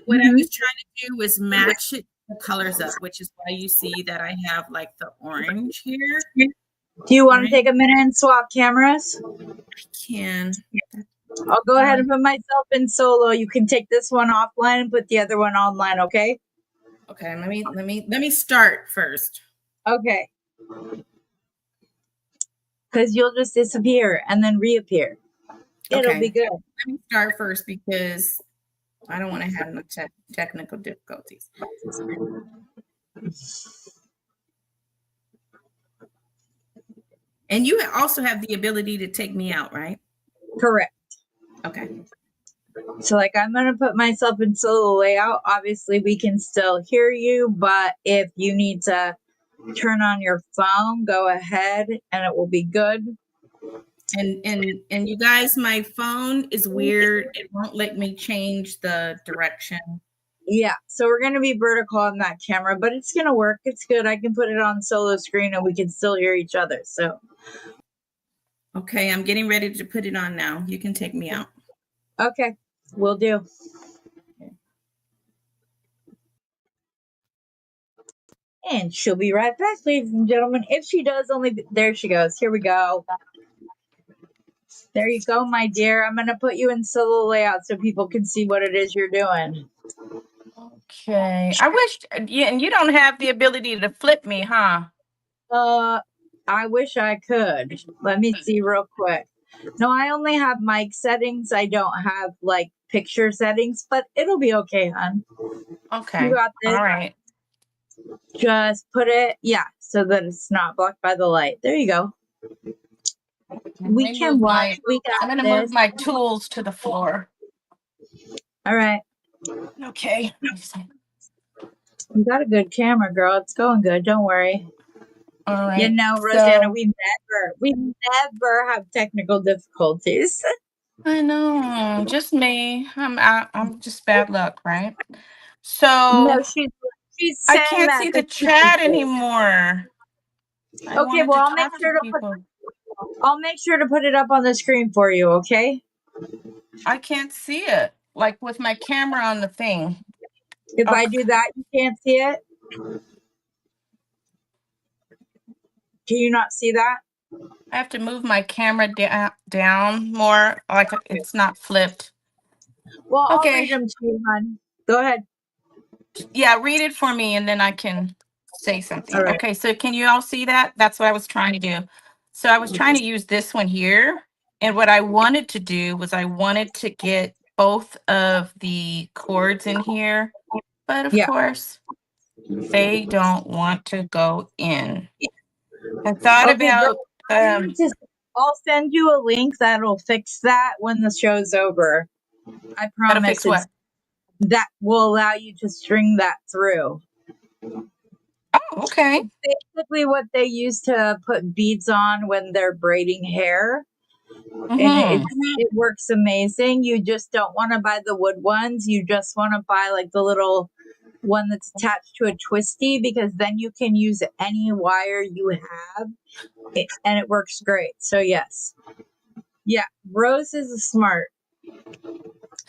what I was trying to do was match it the colors up, which is why you see that I have like the orange here. Do you want to take a minute and swap cameras? I can. I'll go ahead and put myself in solo. You can take this one offline and put the other one online, okay? Okay, let me start first. Okay. Because you'll just disappear and then reappear. It'll be good. Let me start first because I don't want to have no technical difficulties. And you also have the ability to take me out, right? Correct. Okay. So, like, I'm going to put myself in solo layout. Obviously, we can still hear you, but if you need to turn on your phone, go ahead and it will be good. And you guys, my phone is weird. It won't let me change the direction. Yeah, so we're going to be vertical on that camera, but it's going to work. It's good. I can put it on solo screen and we can still hear each other. So, okay, I'm getting ready to put it on now. You can take me out. Okay, will do. And she'll be right back, ladies and gentlemen. If she does, there she goes. Here we go. There you go, my dear. I'm going to put you in solo layout so people can see what it is you're doing. Okay. I wish, and you don't have the ability to flip me, huh? I wish I could. Let me see real quick. No, I only have mic settings. I don't have like picture settings, but it'll be okay, hon. Okay. You got this. All right. Just put it, so that it's not blocked by the light. There you go. We can watch. I'm going to move my tools to the floor. All right. Okay. You got a good camera, girl. It's going good. Don't worry. All right. You know, Rosanna, we never have technical difficulties. I know, just me. I'm just bad luck, right? So No, she's I saying can't that see the chat anymore. Okay, well, I'll make sure to put it up on the screen for you, okay? I can't see it, like with my camera on the thing. If I do that, you can't see it? Can you not see that? I have to move my camera down more, like it's not flipped. Well, I'll read them to you, hon. Go ahead. Yeah, read it for me and then I can say something. All right. Okay, so can you all see that? That's what I was trying to do. So I was trying to use this one here. And what I wanted to do was I wanted to get both of the cords in here. But of course, they don't want to go in. I thought about I'll send you a link that'll fix that when the show's over. I promise that will allow you to string that through. Oh, okay. It's basically what they use to put beads on when they're braiding hair. And it works amazing. You just don't want to buy the wood ones. You just want to buy like the little one that's attached to a twisty, because then you can use any wire you have and it works great. So yes. Yeah, Rose is a smart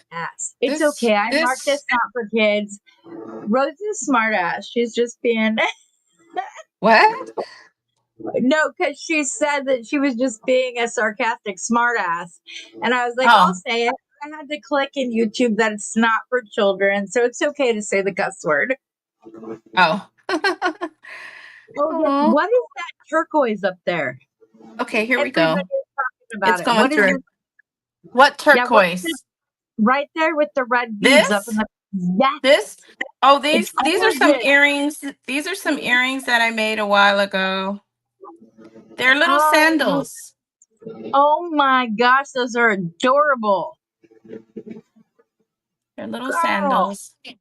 ass. It's okay. I marked this not for kids. Rose is a smart ass. She's just being What? No, because she said that she was just being a sarcastic smart ass. And I was like, I'll say it. I had to click in YouTube that it's not for children, so it's okay to say the cuss word. Oh. What is that turquoise up there? Okay, here we go. Everybody is talking about it's going through. What turquoise? Right there with the red beads up in the. Yes. This? Oh, these are some earrings. These are some earrings that I made a while ago. They're little sandals. Oh my gosh, those are adorable. They're little sandals. I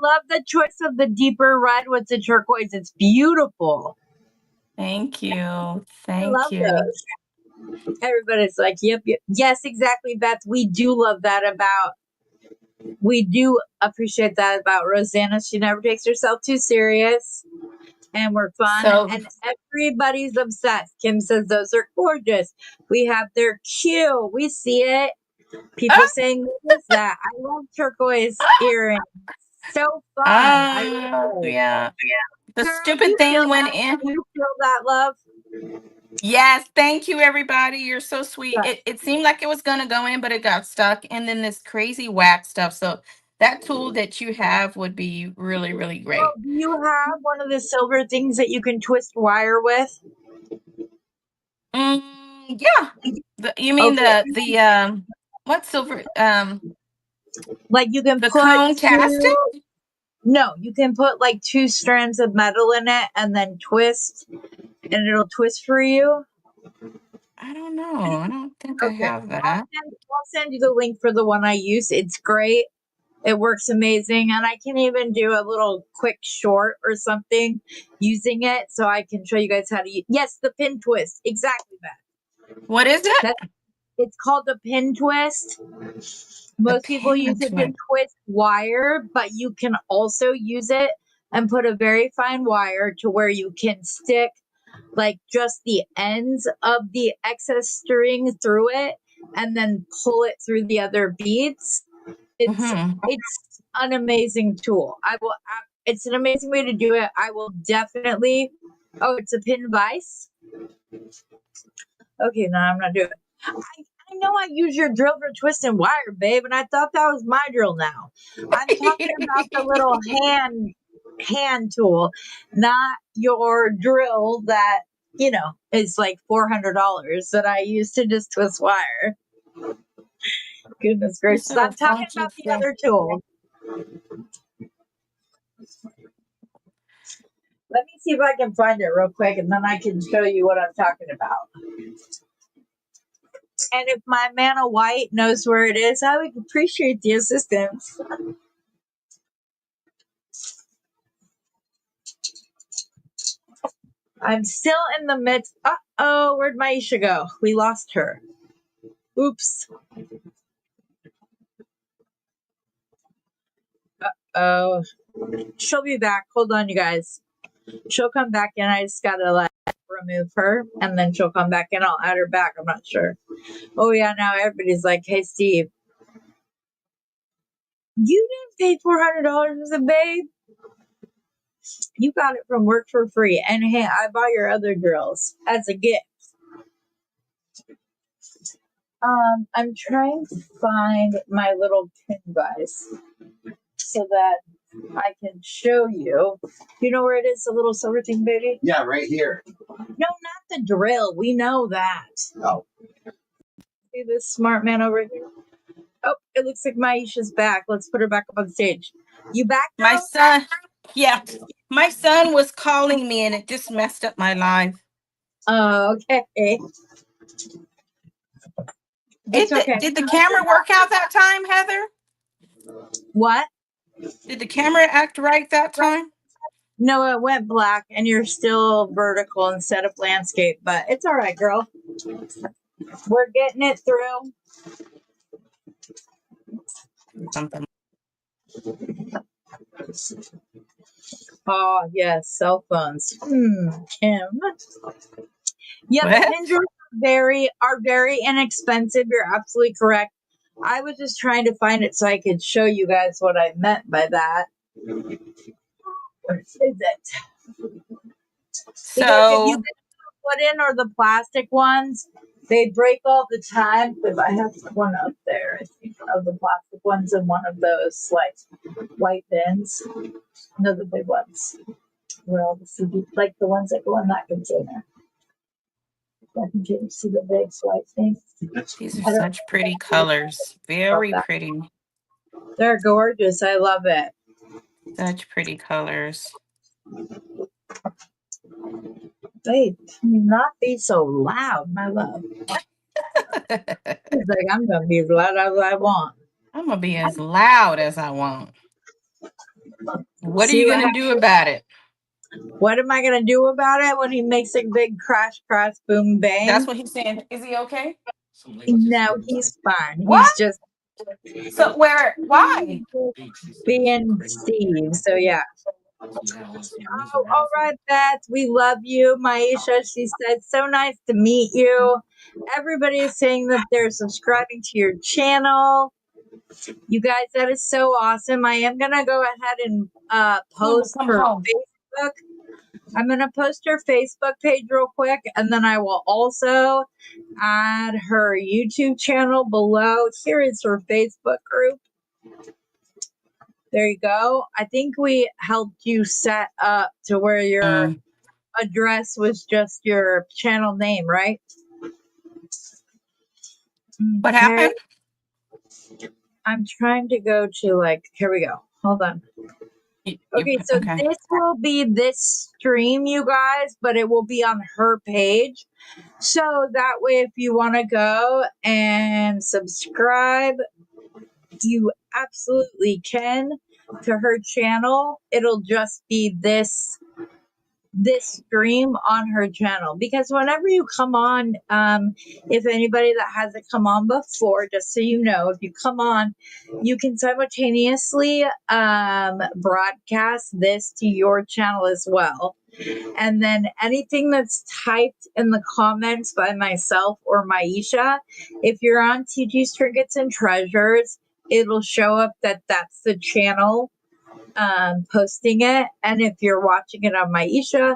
love the choice of the deeper red with the turquoise. It's beautiful. Thank you. Thank you. Those. Everybody's like, yep. Yes, exactly, Beth. We do appreciate that about Rosanna. She never takes herself too serious. And we're fun. And everybody's obsessed. Kim says those are gorgeous. We have their cute. We see it. People saying, what is that? I love turquoise earrings. So fun. Yeah. The stupid thing went in. You feel that, love? Yes, thank you, everybody. You're so sweet. Yeah. It seemed like it was gonna go in, but it got stuck, and then this crazy wax stuff. So that tool that you have would be really, really Well, great. do you have one of the silver things that you can twist wire with? Yeah. You mean Okay. the what silver Like you can the put cone casting? two, no, you can put like two strands of metal in it and then twist and it'll twist for you. I don't know. I don't think I Okay. have I'll that. send you the link for the one I use. It's great. It works amazing. And I can even do a little quick short or something using it. So I can show you guys how to use. Yes, the pin twist. Exactly that. What is it? It's called the pin twist. The Most people use pin it to twist. twist wire, but you can also use it and put a very fine wire to where you can stick like just the ends of the excess string through it and then pull it through the other beads. It's an amazing tool. It's an amazing way to do it. I will definitely. Oh, it's a pin vise. Okay, no, I'm not doing it. I know I use your drill for twisting wire, babe, and I thought that was my drill now. I'm talking about the little hand tool, not your drill that, is like $400 that I use to just twist wire. Goodness This gracious. little I'm talking funky about the thing. other tool. Let me see if I can find it real quick and then I can show you what I'm talking about. And if my man of white knows where it is, I would appreciate the assistance. I'm still in the midst. Uh-oh, where'd Myesha go? We lost her. Oops. Uh-oh. She'll be back. Hold on, you guys. She'll come back in. I just gotta remove her, and then she'll come back in. I'll add her back. I'm not sure. Oh, yeah, now everybody's like, hey, Steve, you didn't pay $400 as a babe? You got it from work for free. And hey, I bought your other girls as a gift. I'm trying to find my little pin vise so that I can show you. You know where it is, the little silver thing, baby? Yeah, right here. No, not the drill. We know that. Oh. See this smart man over here? Oh, it looks like Myesha's back. Let's put her back up on stage. You back, My girl? son, yeah, my son was calling me and it just messed up my live. Oh, okay. It's okay. Did the camera work out that time, Heather? What? Did the camera act right that time? No, it went black and you're still vertical instead of landscape, but it's all right, girl. We're getting it through. Something. Oh, yes, cell phones. Kim. Yeah, the What? pin drills are very inexpensive. You're absolutely correct. I was just trying to find it so I could show you guys what I meant by that. Where is it? Because if you So, get put in or the plastic ones, they break all the time. But I have one up there, I think, of the plastic ones and one of those like white bins. No, the big ones. Where all the CD, like the ones that go in that container. I can get you see the big white things. these are I don't such pretty colors. know Very that. pretty. They're gorgeous. I love it. Such pretty colors. Babe, can you not be so loud, my love? He's like, I'm gonna be as loud as I want. I'm going to be as loud as I want. What are See you what going to do about it? What am I gonna do about it when he makes a big crash, crash, boom, That's bang? what he's saying. Is he okay? No, he's fine. What? He's just So, why? being Steve. So yeah. Oh, all right, Beth. We love you, Myesha. She said, so nice to meet you. Everybody is saying that they're subscribing to your channel. You guys, that is so awesome. I am gonna go ahead and post Come for home. Facebook I'm going to post her Facebook page real quick, and then I will also add her YouTube channel below. Here is her Facebook group. There you go. I think we helped you set up to where your address was just your channel name, right? What Okay. happened? I'm trying to go to like, here we go. Hold on. Okay, so Okay. this will be this stream, you guys, but it will be on her page. So that way, if you want to go and subscribe, you absolutely can to her channel. It'll just be this stream on her channel, because whenever you come on, if anybody that hasn't come on before, just so you know, if you come on, you can simultaneously broadcast this to your channel as well. And then anything that's typed in the comments by myself or Myesha, if you're on TG's Trinkets and Treasures, it'll show up that that's the channel posting it. And if you're watching it on Myesha,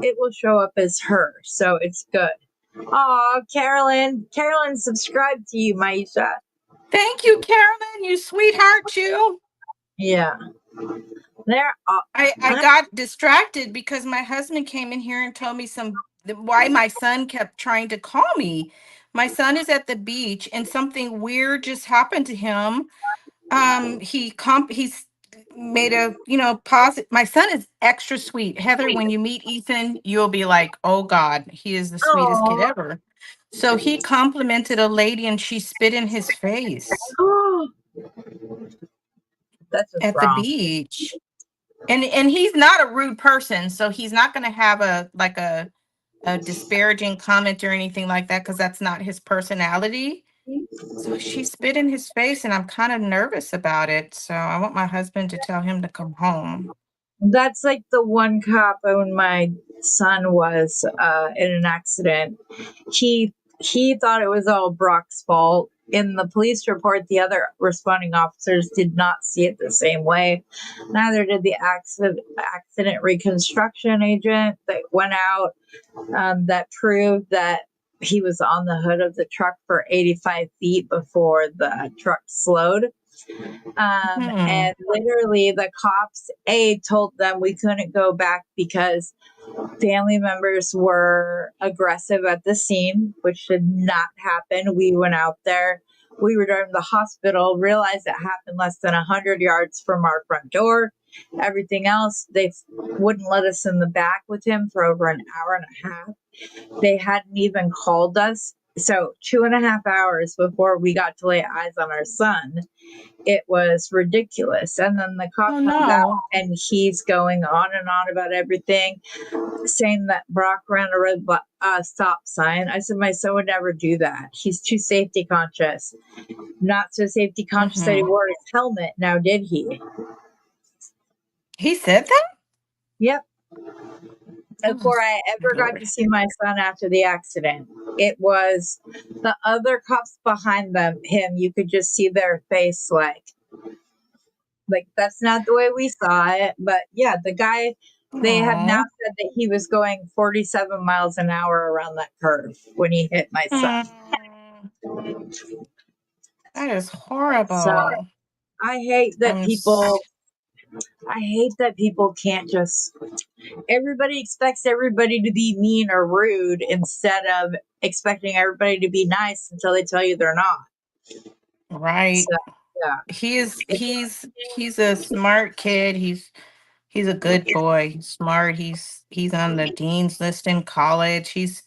it will show up as her. So it's good. Oh, Carolyn, subscribe to you, Myesha. Thank you, Carolyn. You sweetheart, you. Yeah. There. I got distracted because my husband came in here and told me why my son kept trying to call me. My son is at the beach and something weird just happened to him. He's made a pause. My son is extra sweet. Heather, when you meet Ethan, you'll be like, oh God, he is the sweetest kid Oh. ever. So he complimented a lady and she spit in his face That's just at the wrong. beach. And he's not a rude person, so he's not going to have a disparaging comment or anything like that, because that's not his personality. So she spit in his face, and I'm kind of nervous about it. So I want my husband to tell him to come home. That's like the one cop when my son was in an accident. He thought it was all Brock's fault. In the police report, the other responding officers did not see it the same way. Neither did the accident reconstruction agent that went out that proved that he was on the hood of the truck for 85 feet before the truck slowed. And literally the cops told them we couldn't go back because family members were aggressive at the scene, which did not happen. We went out there. We were driving to the hospital, realized it happened less than 100 yards from our front door. Everything else, they wouldn't let us in the back with him for over an hour and a half. They hadn't even called us. So 2.5 hours before we got to lay eyes on our son, it was ridiculous. And then the cop comes out and he's going on and on about everything, saying that Brock ran a red stop sign. I said, my son would never do that. He's too safety conscious. Not so safety conscious that he wore his helmet. Now, did he? He said that? Yep. Before I ever got to see my son after the accident, it was the other cops behind him. You could just see their face like that's not the way we saw it. But yeah, the guy, they have now said that he was going 47 miles an hour around that curve when he hit my son. That is horrible. So I hate that people can't just, everybody expects everybody to be mean or rude instead of expecting everybody to be nice until they tell you they're not. Right. So, yeah. He's a smart kid. He's a good boy. He's smart. He's on the dean's list in college. He's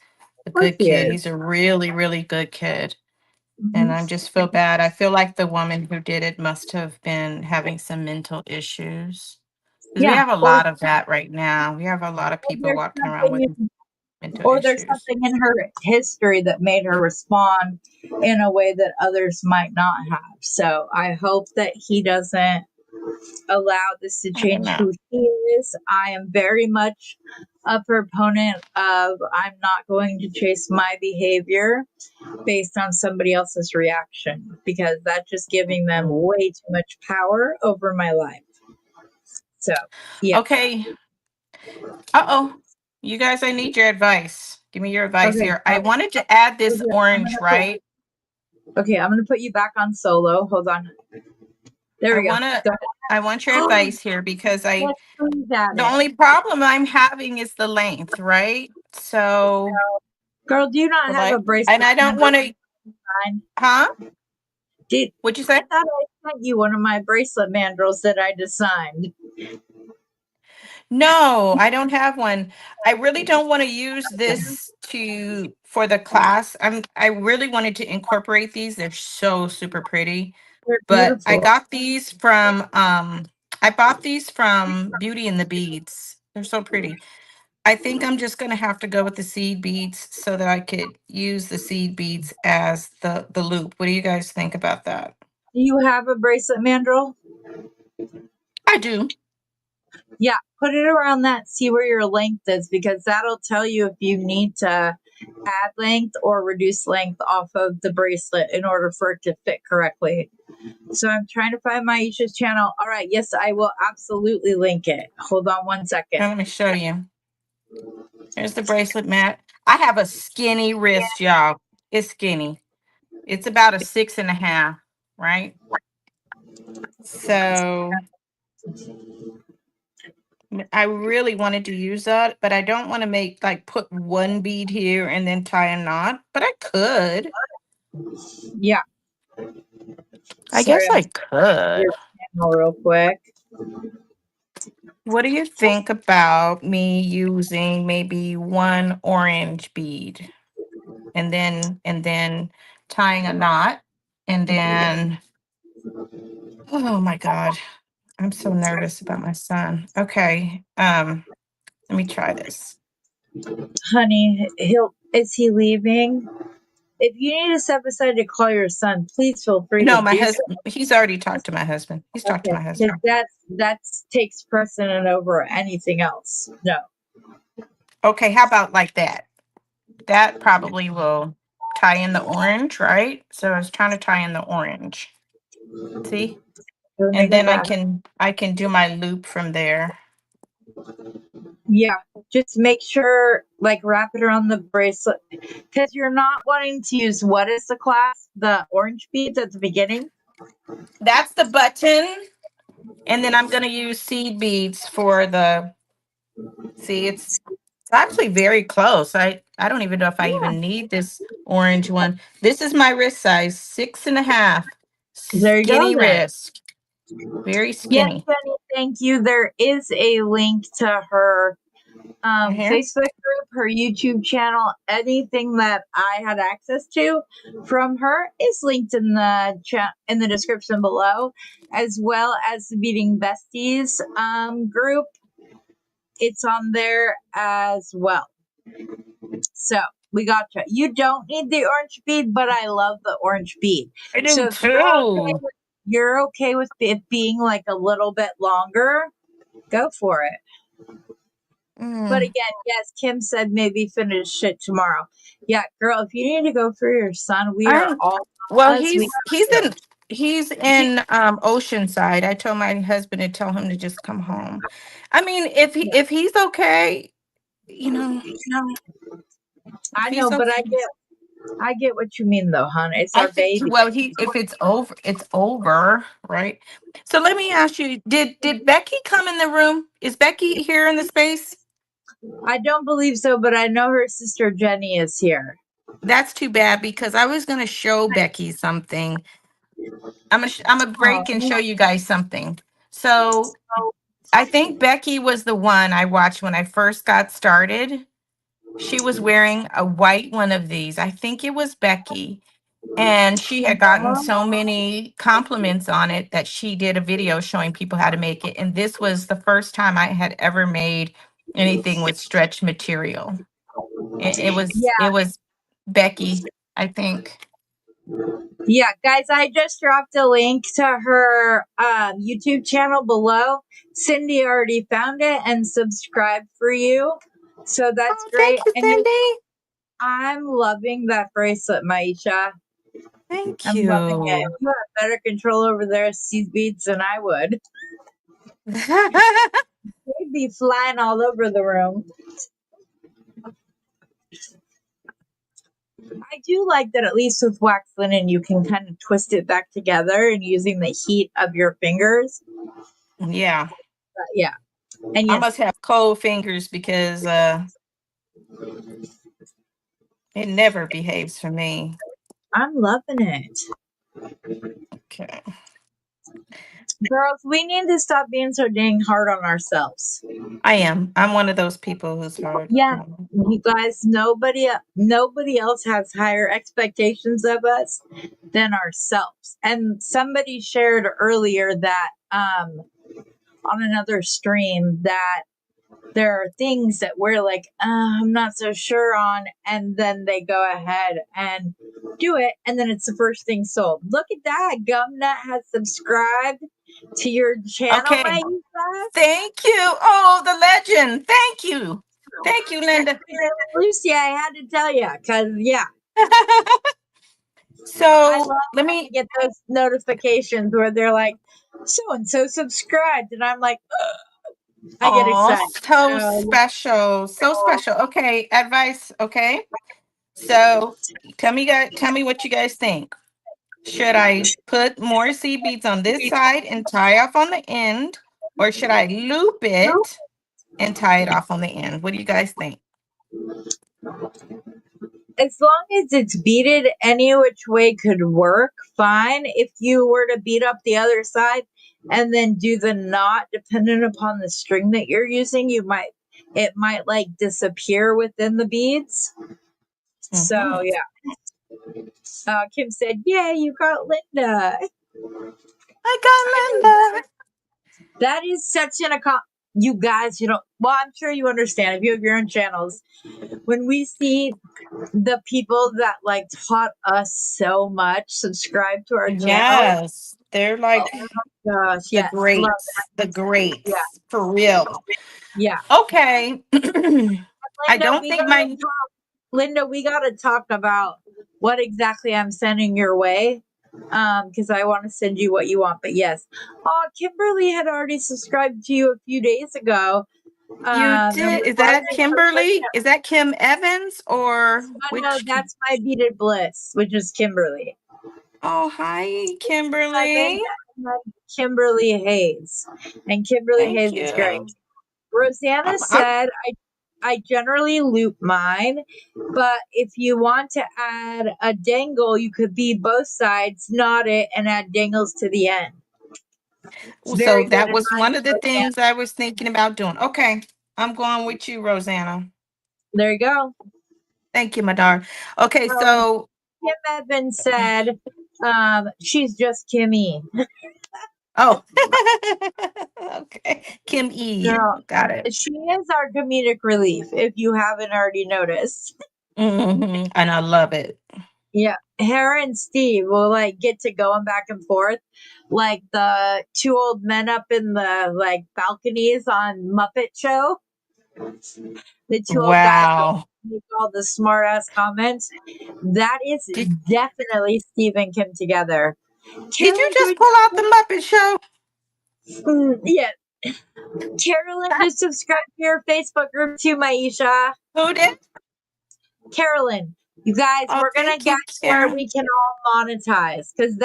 a good kid. He's a really, really good kid. And I just feel bad. I feel like the woman who did it must have been having some mental issues. Because we have a lot of that right now. We have a lot of people walking around with mental or there's issues. something in her history that made her respond in a way that others might not have. So I hope that he doesn't allow this to change who he is. I am very much a proponent of I'm not going to chase my behavior based on somebody else's reaction, because that's just giving them way too much power over my life. So, yeah. Okay. Uh-oh. You guys, I need your advice. Give me your advice Okay. here. I wanted to add this Okay, orange, right? I'm gonna put you back on solo. Hold on. There I we go. want to Go I want your ahead. advice here because Let's breathe at the it. only problem I'm having is the length, right? So, Girl, do you not have a like, bracelet and I don't mandrel want to, design? huh? Did What'd you I say? thought I sent you one of my bracelet mandrels that I designed. No, I don't have one. I really don't want to use this to for the class. I really wanted to incorporate these. They're so super pretty. They're But I beautiful. got these from I bought these from Beauty and the Beads. They're so pretty. I think I'm just gonna have to go with the seed beads so that I could use the seed beads as the loop. What do you guys think about that? Do you have a bracelet mandrel? I do. Yeah, put it around that, see where your length is, because that'll tell you if you need to add length or reduce length off of the bracelet in order for it to fit correctly. So I'm trying to find Myesha's channel. All right, yes, I will absolutely link it. Hold on one second. Now let me show you. Here's the bracelet mat. I have a skinny wrist, y'all. It's skinny. It's about a 6.5, right? So I really wanted to use that, but I don't want to make like put one bead here and then tie a knot, but I could. Yeah, I sorry, guess I'm I could. your channel real quick. What do you think about me using maybe one orange bead and then tying a knot and then oh my God, I'm so nervous about my son. Okay, let me try this. Honey, is he leaving? If you need to step aside to call your son, please feel free to No, my do so. husband, he's already talked to my husband. He's talked to Okay, my because husband. that's takes precedent over anything else. No. Okay, how about like that? That probably will tie in the orange, right? So I was trying to tie in the orange. See? Let me And go then back. I can do my loop from there. Yeah, just make sure, like, wrap it around the bracelet because you're not wanting to use what is the class? The orange beads at the beginning. That's the button. And then I'm going to use seed beads for the, see, it's actually very close. I don't even know if I Yeah, even need this orange one. This is my wrist size, 6.5. there you go Skinny then. wrist. Very Yes, skinny. Jenny, thank you. There is a link to her Here. Facebook group, her YouTube channel. Anything that I had access to from her is linked in the chat in the description below, as well as the Beading Besties group. It's on there as well. So we got you. You don't need the orange bead, but I love the orange bead. I do So if too. you're okay with it being like a little bit longer, go for it. But Mm. again, yes, Kim said maybe finish it tomorrow. Yeah, girl, if you need to go for your son, we are I all well, us. We he's in Oceanside. I told my husband to tell him to just come home. I mean, if he's okay, you know, if I he's know, but okay. I get what you mean though, hon. It's I our think baby. well, he if it's over, right? So let me ask you, did Becky come in the room? Is Becky here in the space? I don't believe so, but I know her sister Jenny is here. That's too bad because I was going to show Becky something. I'm a break and Oh, show you guys something. So I think Becky was the one I watched when I first got started. She was wearing a white one of these. I think it was Becky. And she had gotten so many compliments on it that she did a video showing people how to make it. And this was the first time I had ever made anything with stretch material. yeah, It was Becky, I think. yeah, guys. I just dropped a link to her YouTube channel below. Cindy already found it and subscribed for you, so that's Oh, great. thank you, And Cindy. I'm loving that bracelet, Myesha. Thank I'm loving it. you. You have better control over their seed beads than I would. they'd be flying all over the room. I do like that at least with wax linen, you can kind of twist it back together and using the heat of your fingers. Yeah. Yeah. And I yes, must have cold fingers because it never behaves for me. I'm loving it. Okay. Girls, we need to stop being so dang hard on ourselves. I am. I'm one of those people who's hard. Yeah, you guys, nobody else has higher expectations of us than ourselves. And somebody shared earlier that on another stream that there are things that we're like, I'm not so sure on, and then they go ahead and do it, and then it's the first thing sold. Look at that. Gumnut has subscribed to your channel, Okay. Myesha. Thank you. Oh, the legend. Thank you. Thank you, Linda. Lucy, I had to tell you, because, yeah. So I love let when I me get those notifications where they're like, so and so subscribed, and I'm like, I get Oh, excited. so special. So special. Okay, advice. Okay. So tell me what you guys think. Should I put more seed beads on this side and tie off on the end? Or should I loop it and tie it off on the end? What do you guys think? As long as it's beaded, any which way could work fine. If you were to beat up the other side and then do the knot, depending upon the string that you're using, it might like disappear within the beads. So yeah. Kim said, "Yeah, you got Linda." I got Linda. That is such an you guys, well, I'm sure you understand if you have your own channels. When we see the people that like taught us so much subscribe to our channel. Yes, they're like Gosh, the yes, love greats, the greats, Yeah. for real. Yeah. Okay. I Linda, don't think my Linda, we got to talk about what exactly I'm sending your way. Because I want to send you what you want. But yes. Oh, Kimberly had already subscribed to you a few days ago. you did. Is that Kimberly? Is that Kim Evans or No, which? that's my Beaded Bliss, which is Kimberly. Oh, hi, Kimberly. Kimberly Hayes. And Kimberly Thank Hayes is great. you. Rosanna said, I generally loop mine, but if you want to add a dangle, you could bead both sides, knot it, and add dangles to the end. So that was one of the things I was thinking about doing. Okay, I'm going with you, Rosanna. There you go. Thank you, my darling. Okay, so Kim Evans said, she's just Kimmy. oh, okay, Kim E. No, Got it. she is our comedic relief, if you haven't already noticed. And I love it. Yeah, her and Steve will like get to going back and forth, like the two old men up in the like balconies on Muppet Show. The two old guys that make all the smart ass comments. That is definitely Steve and Kim together. Did you just pull out the Muppet Show? Yeah. Carolyn just subscribed to your Facebook group too, Myesha. Who did? Carolyn. You guys, we're gonna get where we can all monetize because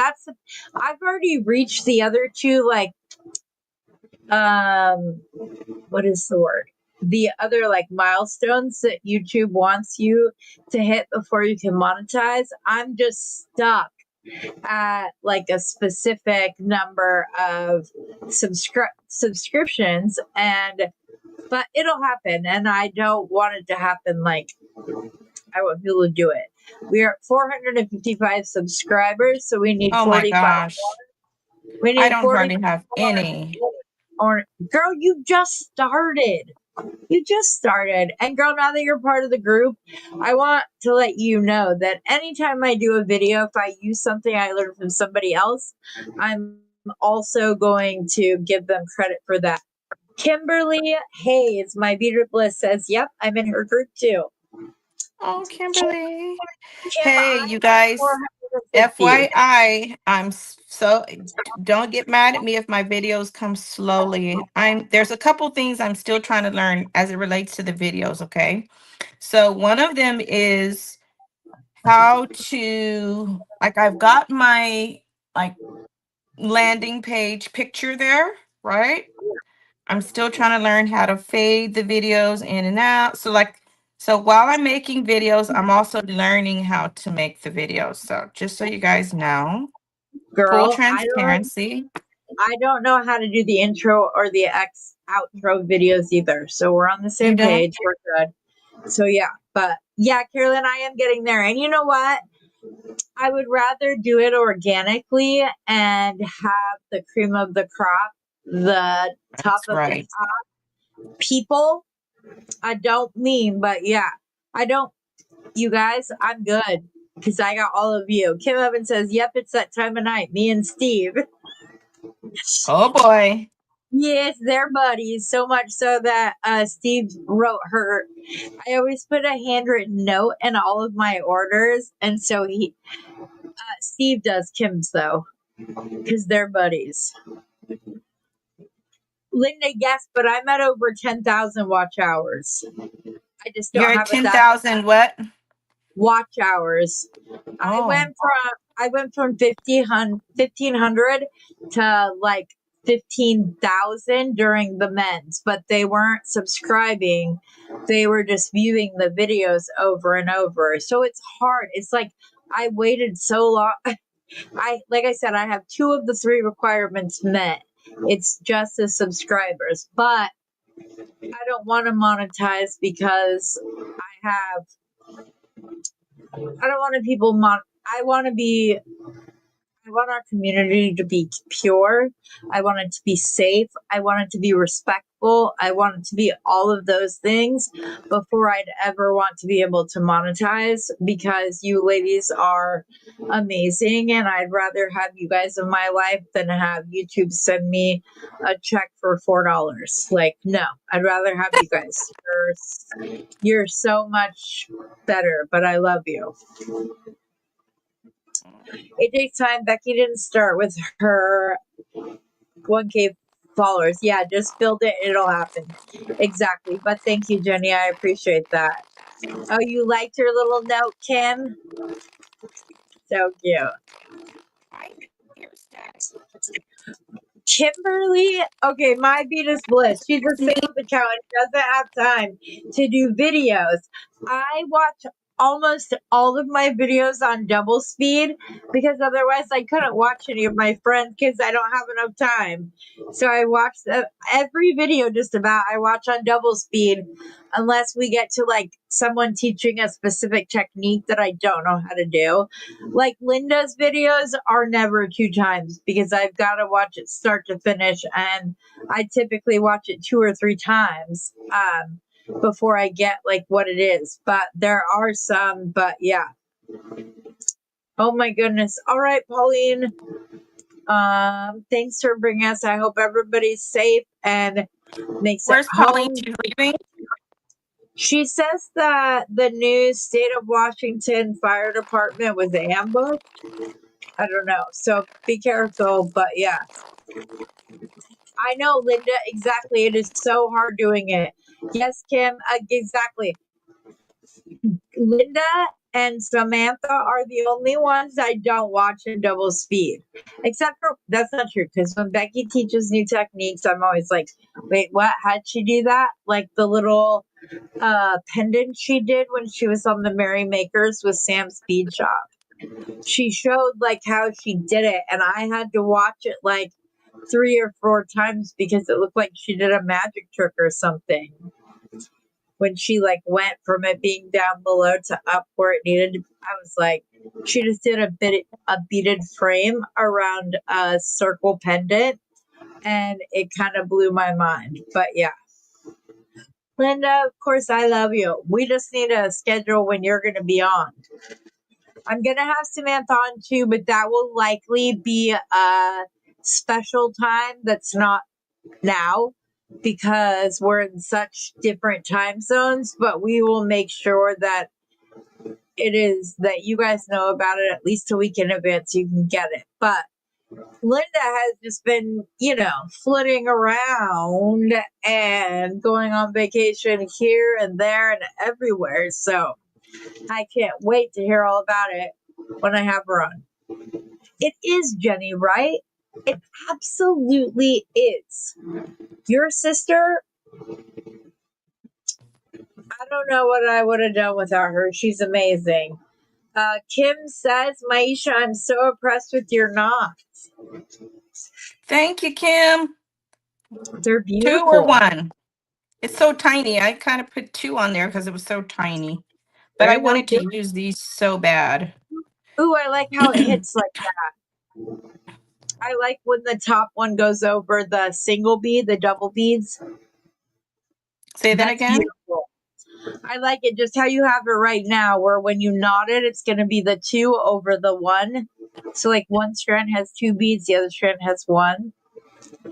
I've already reached the other two, like what is the word? The other like milestones that YouTube wants you to hit before you can monetize. I'm just stuck at like a specific number of subscriptions but it'll happen, and I don't want it to happen like I want people to do it. We are at 455 subscribers, so we need 45 more. We need I don't hardly have any. Girl, you just started. And girl, now that you're part of the group, I want to let you know that anytime I do a video, if I use something I learned from somebody else, I'm also going to give them credit for that. Kimberly Hayes, my Beaded Bliss, says, yep, I'm in her group too. Oh, Kimberly. Kim, Hey, you guys. FYI, so don't get mad at me if my videos come slowly. There's a couple things I'm still trying to learn as it relates to the videos, okay? So one of them is how to, like, I've got my like landing page picture there, right? I'm still trying to learn how to fade the videos in and out. So while I'm making videos, I'm also learning how to make the videos. So just so you guys know, full Girl, transparency. I don't know how to do the intro or the outro videos either. So we're on the You same don't? page. We're good. So yeah, but yeah, Carolyn, I am getting there. And you know what? I would rather do it organically and have the cream of the crop, the top That's of the right. top people. I don't mean, but yeah, I don't. You guys, I'm good because I got all of you. Kim Evans says, "Yep, it's that time of night." Me and Steve. Oh boy. Yes, they're buddies. So much so that Steve wrote her. I always put a handwritten note in all of my orders, and so Steve does Kim's though, because they're buddies. Linda, yes, but I'm at over 10,000 watch hours. I just You're don't at have it that 10,000 what? watch hours. Oh, I went from 1,500 to like 15,000 during the men's, but they weren't subscribing. They were just viewing the videos over and over. So it's hard. It's like I waited so long. Like I said, I have 2 of the 3 requirements met. It's just the subscribers, but I don't want to monetize because I don't want to I want to be I want our community to be pure. I want it to be safe. I want it to be respectful. I want it to be all of those things before I'd ever want to be able to monetize, because you ladies are amazing and I'd rather have you guys in my life than have YouTube send me a check for $4. Like, no, I'd rather have you guys. You're so much better, but I love you. It takes time. Becky didn't start with her 1K followers. Yeah, just build it. It'll happen. Exactly. But thank you, Jenny. I appreciate that. Oh, you liked your little note, Kim? So cute. Kimberly, okay, my beat is bliss. She's a sales account and doesn't have time to do videos. I watch almost all of my videos on double speed because otherwise I couldn't watch any of my friends because I don't have enough time. So I watch every video just about I watch on double speed unless we get to like someone teaching a specific technique that I don't know how to do. Like Linda's videos are never 2 times because I've got to watch it start to finish, and I typically watch it 2 or 3 times before I get like what it is. But there are some, but yeah. Oh my goodness. All right, Pauline. Thanks for bringing us. I hope everybody's safe and makes it where's Pauline? home. She's leaving. She says that the new state of Washington fire department was ambushed. I don't know. So be careful. But yeah, I know, Linda. Exactly. It is so hard doing it. Yes, Kim. Exactly. Linda and Samantha are the only ones I don't watch in double speed. Except for, that's not true, because when Becky teaches new techniques, I'm always like, wait, what? How'd she do that? Like the little pendant she did when she was on the Merry Makers with Sam Speed Shop. She showed like how she did it, and I had to watch it like 3 or 4 times because it looked like she did a magic trick or something. When she like went from it being down below to up where it needed to, I was like, she just did a beaded frame around a circle pendant, and it kind of blew my mind. But yeah, Linda, of course I love you. We just need a schedule when you're going to be on. I'm going to have Samantha on too, but that will likely be a special time that's not now because we're in such different time zones, but we will make sure that it is that you guys know about it at least a week in advance so you can get it. But Linda has just been, flitting around and going on vacation here and there and everywhere. So I can't wait to hear all about it when I have her on. It is Jenny, right? It absolutely is. Your sister, I don't know what I would have done without her. She's amazing. Kim says, Myesha, I'm so impressed with your knots. Thank you, Kim. They're 2 beautiful. or 1? It's so tiny. I kind of put 2 on there because it was so tiny. But I wanted to use these so bad. Ooh, I like how it hits like that. I like when the top one goes over the single bead, the double beads. Say that again? Beautiful. I like it just how you have it right now, where when you knot it, it's going to be the 2 over the 1. So like one strand has 2 beads, the other strand has 1.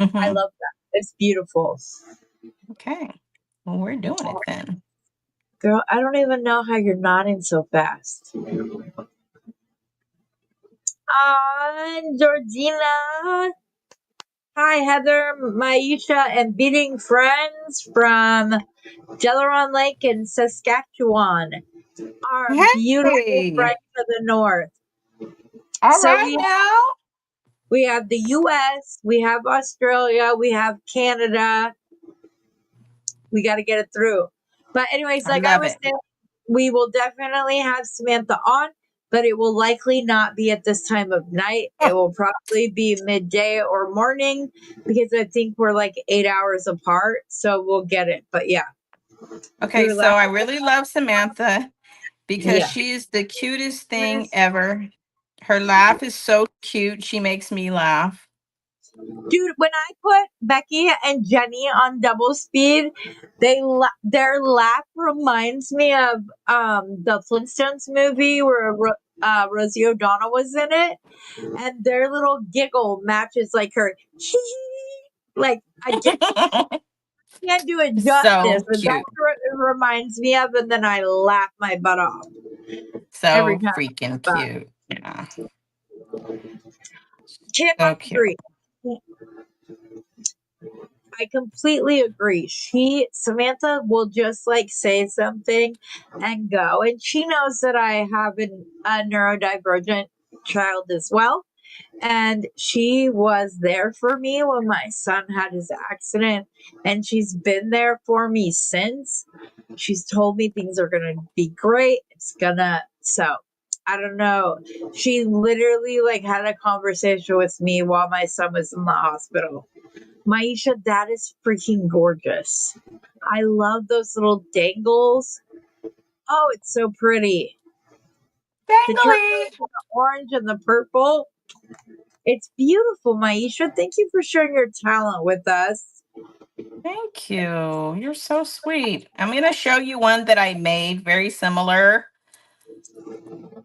I love that. It's beautiful. Okay. Well, we're doing it then. Girl, I don't even know how you're knotting so fast. Georgina. Hi, Heather, Myesha, and Beading Friends from Delaron Lake in Saskatchewan. Our beautiful friend to the north. All right, we have the U.S., we have Australia, we have Canada. We got to get it through. But anyways, like I was saying, we will definitely have Samantha on, but it will likely not be at this time of night. It will probably be midday or morning because I think we're like 8 hours apart. So we'll get it. But yeah. Okay, so I really love Samantha because she's the cutest thing ever. Her laugh is so cute. She makes me laugh. Dude, when I put Becky and Jenny on double speed, their laugh reminds me of the Flintstones movie where Rosie O'Donnell was in it, and their little giggle matches like her. Like I can't do it justice, so but that's what it reminds me of, and then I laugh my butt off. So every time. freaking cute. Yeah. Can't So cute. agree. I completely agree. Samantha will just like say something and go. And she knows that I have a neurodivergent child as well. And she was there for me when my son had his accident. And she's been there for me since. She's told me things are going to be great. So I don't know. She literally like had a conversation with me while my son was in the hospital. Myesha, that is freaking gorgeous. I love those little dangles. Oh, it's so pretty. The turquoise, the orange, and the purple. It's beautiful, Myesha. Thank you for sharing your talent with us. Thank you. You're so sweet. I'm going to show you one that I made very similar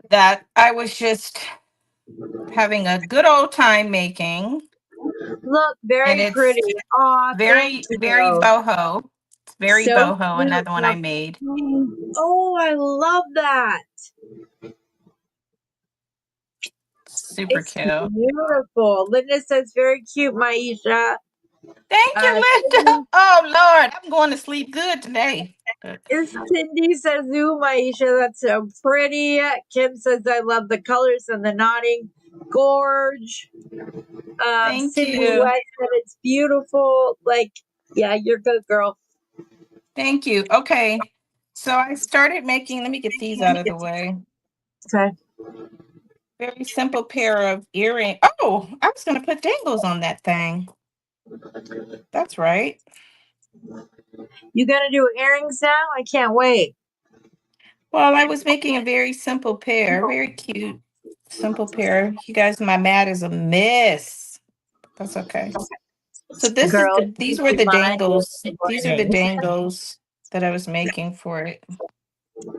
that I was just having a good old time making. Look, very pretty. Oh, very boho. It's very so boho. Another one I made. Oh, I love that. Super cute. Beautiful. Linda says very cute, Myesha. Thank you, Linda. Oh Lord, I'm going to sleep good today. Cindy says, ooh, Myesha, that's so pretty. Kim says, I love the colors and the nodding. Gorge. Thank Cindy you. West said it's beautiful. Like, yeah, you're good, girl. Thank you. Okay. So I started making, let me get these out of the way. Okay. Very simple pair of earrings. Oh, I was going to put dangles on that thing. That's right. You gonna do earrings now? I can't wait. Well, I was making a very simple pair, very cute, simple pair. You guys, my mat is a mess. That's okay. So these were the dangles. These are the dangles that I was making for it.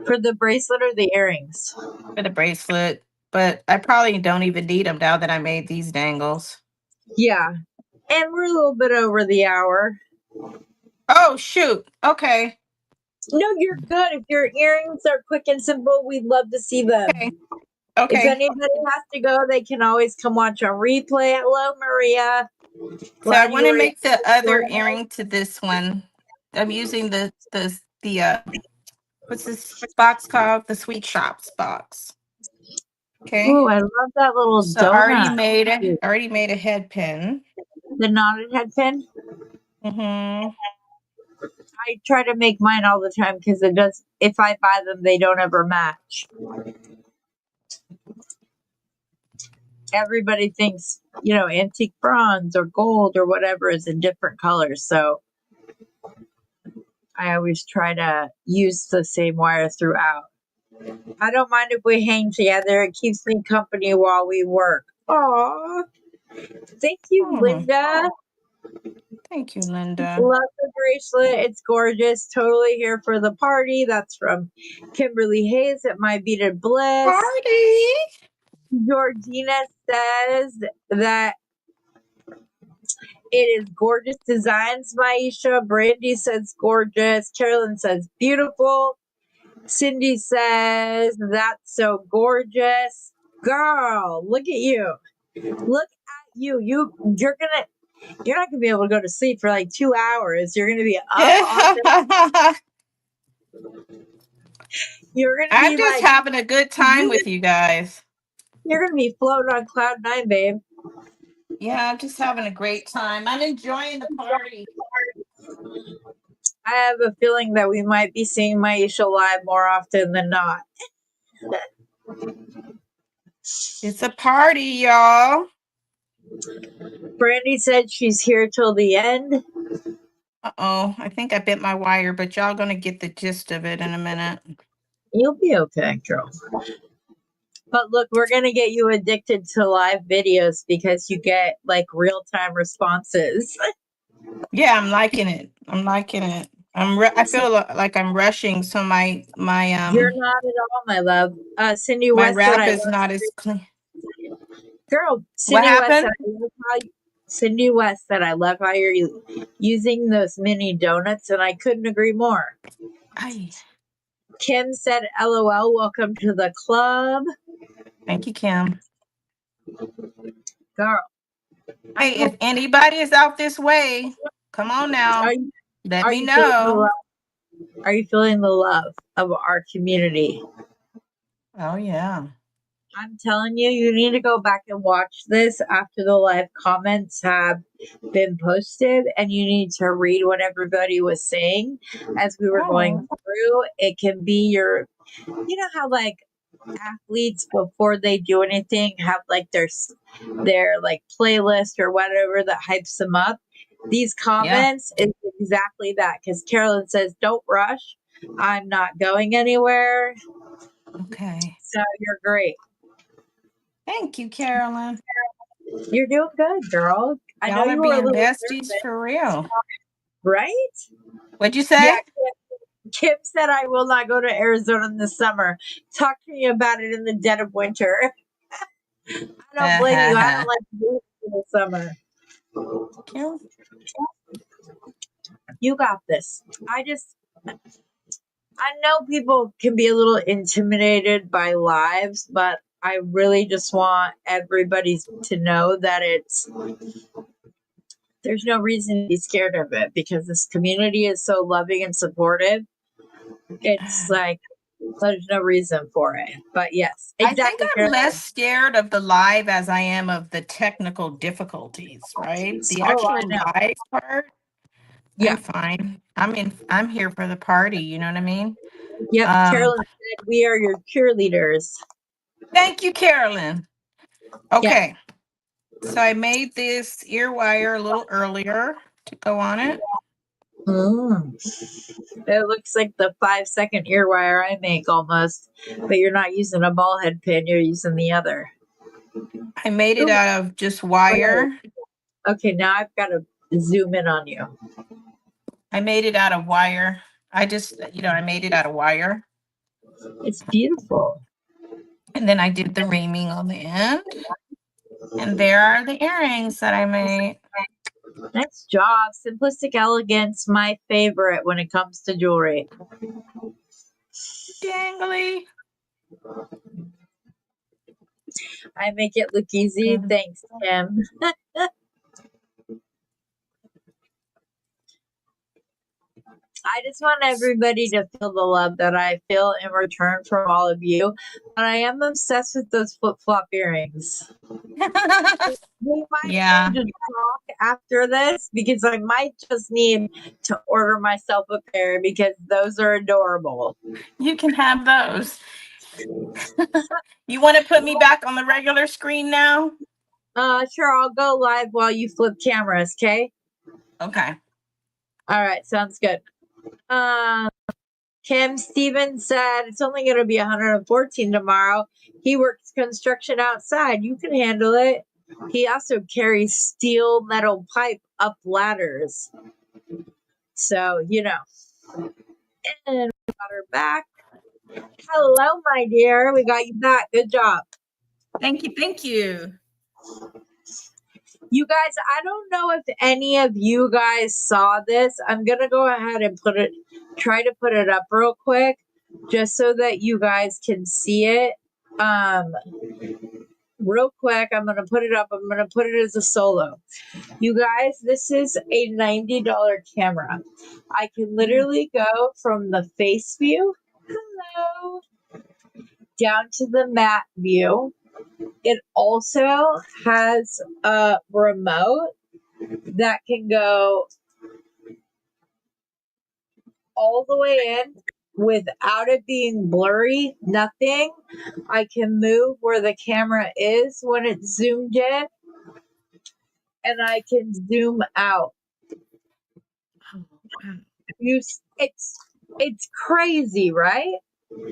For the bracelet or the earrings? For the bracelet, but I probably don't even need them now that I made these dangles. Yeah. And we're a little bit over the hour. Oh, shoot. Okay. No, you're good. If your earrings are quick and simple, we'd love to see them. Okay. If Okay. anybody has to go, they can always come watch on replay. Hello, Maria. So I Glad want you to were able make the to other join us. earring to this one. I'm using the what's this box called? The Sweet Shops box. Okay. Ooh, I love that little So I donut. already made a head pin. The knotted head pin. Mm-hmm. I try to make mine all the time because it does. If I buy them, they don't ever match. Everybody thinks, antique bronze or gold or whatever is in different colors. So I always try to use the same wire throughout. I don't mind if we hang together. It keeps me company while we work. Aw. Thank you, Hmm. Linda. Thank you, Linda. Love the bracelet. It's gorgeous. Totally here for the party. That's from Kimberly Hayes at My Beaded Bliss. Party. Georgina says that it is gorgeous designs, Myesha. Brandy says gorgeous. Carolyn says beautiful. Cindy says that's so gorgeous. Girl, look at you. Look at you. You're not gonna be able to go to sleep for like 2 hours. You're gonna be up all day. You're gonna I'm be just like having a good time with you guys. you're gonna be floating on cloud 9, babe. Yeah, I'm just having a great time. I'm enjoying the party. I have a feeling that we might be seeing Myesha live more often than not. It's a party, y'all. Brandy said she's here till the end. Uh-oh, I think I bit my wire, but y'all gonna get the gist of it in a minute. You'll be okay, girl. But look, we're going to get you addicted to live videos because you get like real time responses. Yeah, I'm liking it. I'm liking it. I feel like I'm rushing, so You're not at all, my love. Cindy my West said, wrap I is love not as clean. girl. What happened? Cindy West said, I love how you're using those mini donuts, and I couldn't agree more. Ay, Kim said, LOL, welcome to the club. thank you, Kim. Girl, I Hey, if hope, anybody is out this way, come on are now. you, Let are me you feeling the know. love? Are you feeling the love of our community? Oh yeah. I'm telling you, you need to go back and watch this after the live comments have been posted, and you need to read what everybody was saying as we were going Oh, through. It can be how like athletes before they do anything have like their like playlist or whatever that hypes them up. These yeah. comments is exactly that because Carolyn says, "Don't rush. I'm not going anywhere." Okay. So you're great. Thank you, Carolyn. You're doing good, girl. I know Y'all are you were a being little besties nervous, for real. right? What'd you Yeah. say? Kim said I will not go to Arizona in the summer. Talk to me about it in the dead of winter. I don't blame you. I don't like to do it in the summer. Kim? You got this. I know people can be a little intimidated by lives, but I really just want everybody to know that there's no reason to be scared of it because this community is so loving and supportive. It's like there's no reason for it. But yes, I think exactly, I'm Caroline. less scared of the live as I am of the technical difficulties, right? The Oh, I actual know. live part, I'm Yeah. fine. I'm here for the party, you know what I mean? Yep. Um, Carolyn said we are your cheerleaders. thank you, Carolyn. Yeah. Okay. So I made this ear wire a little earlier to go on it. Mm. It looks like the 5-second ear wire I make almost, but you're not using a ball head pin, you're using the other. I made it Ooh, out of just wire. okay, now I've got to zoom in on you. I made it out of wire. I made it out of wire. It's beautiful. And then I did the reaming on the end. And there are the earrings that I made. Nice job. Simplistic elegance, my favorite when it comes to jewelry. Dangly. I make it look easy. Thanks, Kim. I just want everybody to feel the love that I feel in return from all of you. But I am obsessed with those flip-flop earrings. We might need to talk after this because I might just need to order myself a pair because those are adorable. You can have those. You want to put me back on the regular screen now? Sure, I'll go live while you flip cameras, okay? Okay. All right, sounds good. Kim Stevens said it's only going to be 114 tomorrow. He works construction outside. You can handle it. He also carries steel metal pipe up ladders. So, you know. And we got her back. Hello, my dear. We got you back. Good job. Thank you. Thank you. You guys, I don't know if any of you guys saw this. I'm going to go ahead and try to put it up real quick just so that you guys can see it. Real quick, I'm going to put it up. I'm going to put it as a solo. You guys, this is a $90 camera. I can literally go from the face view, hello, down to the matte view. It also has a remote that can go all the way in without it being blurry, nothing. I can move where the camera is when it's zoomed in, and I can zoom out. It's crazy, right?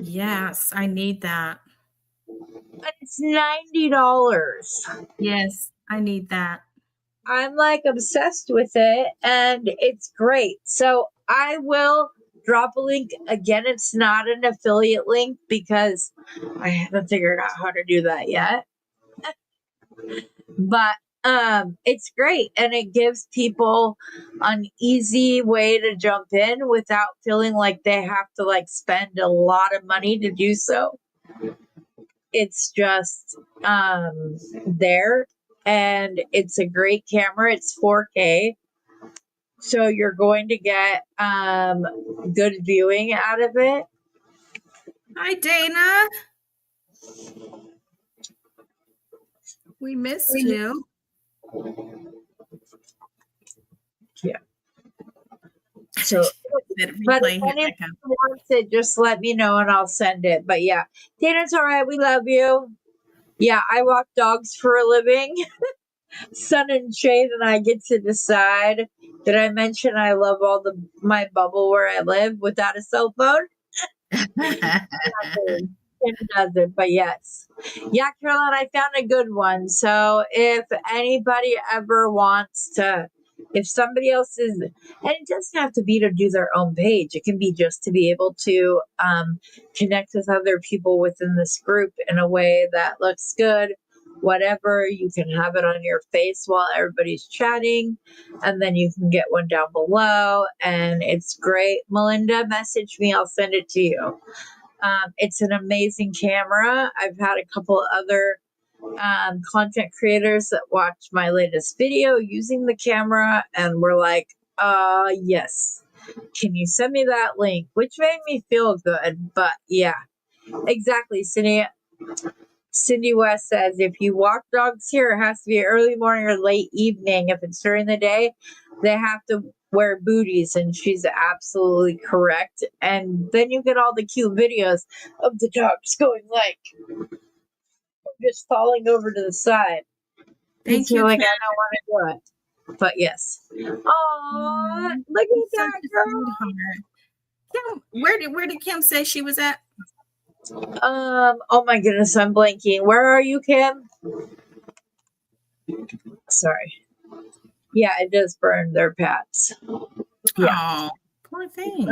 Yes, I need that. And it's $90. Yes, I need that. I'm like obsessed with it, and it's great. So I will drop a link again. It's not an affiliate link because I haven't figured out how to do that yet. But it's great, and it gives people an easy way to jump in without feeling like they have to like spend a lot of money to do so. It's just there, and it's a great camera. It's 4K, so you're going to get good viewing out of it. Hi, Dana. We missed you. Yeah. So, but if anyone wants it, just let me know and I'll send it. But yeah, Dana's all right. We love you. Yeah, I walk dogs for a living. Sun and shade, and I get to decide. Did I mention I love my bubble where I live without a cell phone? It doesn't, but yes. Yeah, Caroline, I found a good one. So if anybody ever wants to, if somebody else is, and it doesn't have to be to do their own page, it can be just to be able to connect with other people within this group in a way that looks good. Whatever, you can have it on your face while everybody's chatting, and then you can get one down below, and it's great. Melinda, message me, I'll send it to you. It's an amazing camera. I've had a couple other content creators that watched my latest video using the camera and were like, yes, can you send me that link? Which made me feel good, but yeah, exactly. Cindy West says, if you walk dogs here, it has to be early morning or late evening. If it's during the day, they have to wear booties, and she's absolutely correct. And then you get all the cute videos of the dogs going like just falling over to the side. Thank you. Like, I don't want to do it. But yes. Oh, look at that girl. Kim, where did Kim say she was at? Oh my goodness, I'm blanking. Where are you, Kim? Sorry. Yeah, it does burn their pets. Yeah. Oh, Poor things.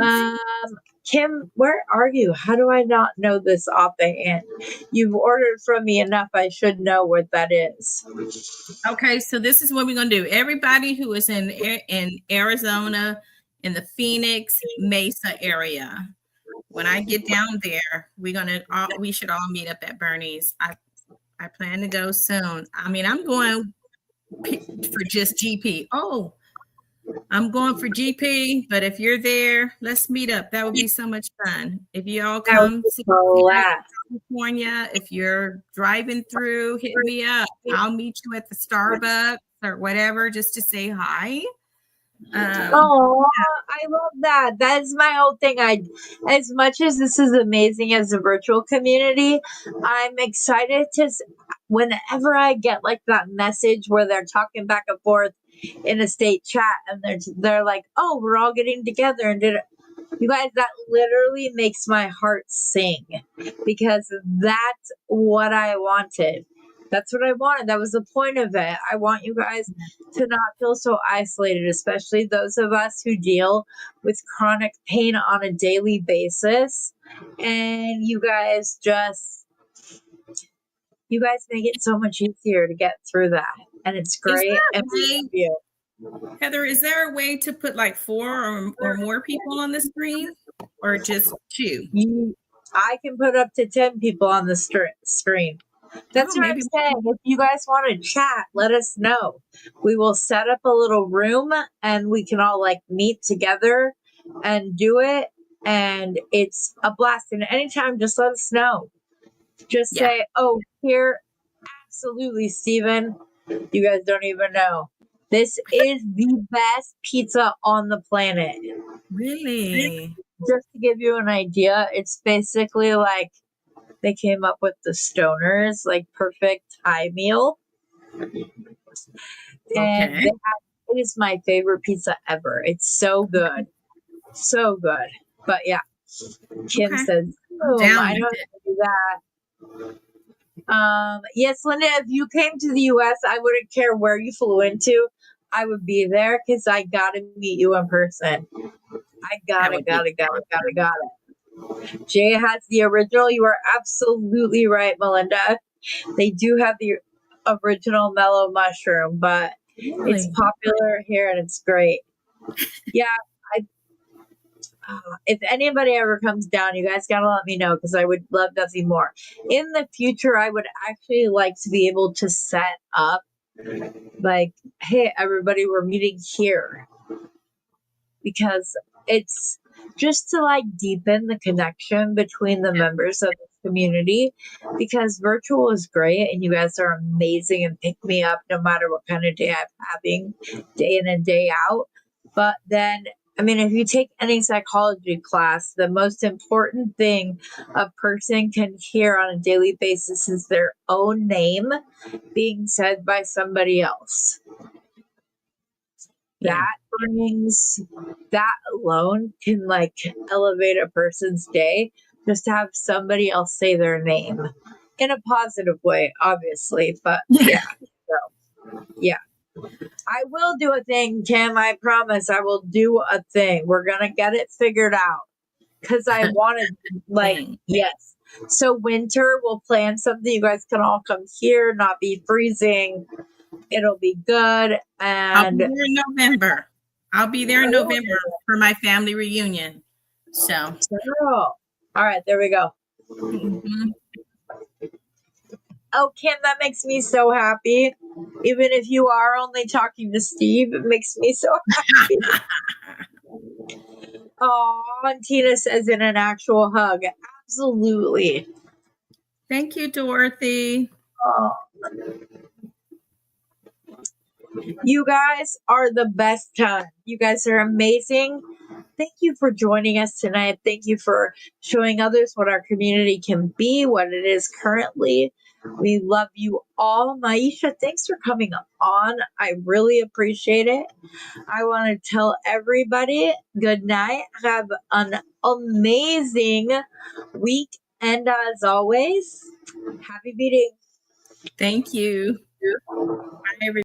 Kim, where are you? How do I not know this offhand? You've ordered from me enough. I should know what that is. Okay, so this is what we're gonna do. Everybody who is in Arizona, in the Phoenix, Mesa area, when I get down there, we should all meet up at Bernie's. I plan to go soon. I mean, I'm going for just GP. Oh, I'm going for GP, but if you're there, let's meet up. That would be so much fun. If you all come to California, if you're driving through, hit me up. I'll meet you at the Starbucks or whatever just to say hi. I love that. That's my whole thing. As much as this is amazing as a virtual community, I'm excited to whenever I get like that message where they're talking back and forth in a state chat and they're like, "Oh, we're all getting together and did it." You guys, that literally makes my heart sing because that's what I wanted. That's what I wanted. That was the point of it. I want you guys to not feel so isolated, especially those of us who deal with chronic pain on a daily basis. And you guys make it so much easier to get through that. And it's great. And we love you. Heather, is there a way to put like 4 or more people on the screen or just 2? I can put up to 10 people on the screen. That's what I'm saying. If you guys want to chat, let us know. We will set up a little room and we can all like meet together and do it. And it's a blast. And anytime, just let us know. Just say, "Oh, here, absolutely, Steven. You guys don't even know. This is the best pizza on the planet." Really? Just to give you an idea, it's basically like they came up with the Stoners, like perfect Thai meal. And it is my favorite pizza ever. It's so good. So good. But yeah, Kim says, I know how to do that. Yes, Linda, if you came to the US, I wouldn't care where you flew into. I would be there because I got to meet you in person. I got it. Jay has the original. You are absolutely right, Melinda. They do have the original mellow mushroom, but it's popular here and it's great. Yeah, if anybody ever comes down, you guys gotta let me know because I would love nothing more. In the future, I would actually like to be able to set up like, "Hey, everybody, we're meeting here," because it's just to like deepen the connection between the members of the community, because virtual is great and you guys are amazing and pick me up no matter what kind of day I'm having, day in and day out. But then, I mean, if you take any psychology class, the most important thing a person can hear on a daily basis is their own name being said by somebody else. That alone can like elevate a person's day, just to have somebody else say their name in a positive way, obviously. But yeah. I will do a thing, Kim. I promise I will do a thing. We're gonna get it figured out because I wanted yes. So winter, we'll plan something. You guys can all come here, not be freezing. It'll be good. And I'll be there in November for my family reunion. So, all right, there we go. Oh, Kim, that makes me so happy. Even if you are only talking to Steve, it makes me so happy. Oh, and Tina says in an actual hug. Absolutely. Thank you, Dorothy. Oh. You guys are the best time. You guys are amazing. Thank you for joining us tonight. Thank you for showing others what our community can be, what it is currently. We love you all. Myesha, thanks for coming on. I really appreciate it. I want to tell everybody good night. Have an amazing week. And as always, happy beading. Thank you. Bye, everybody.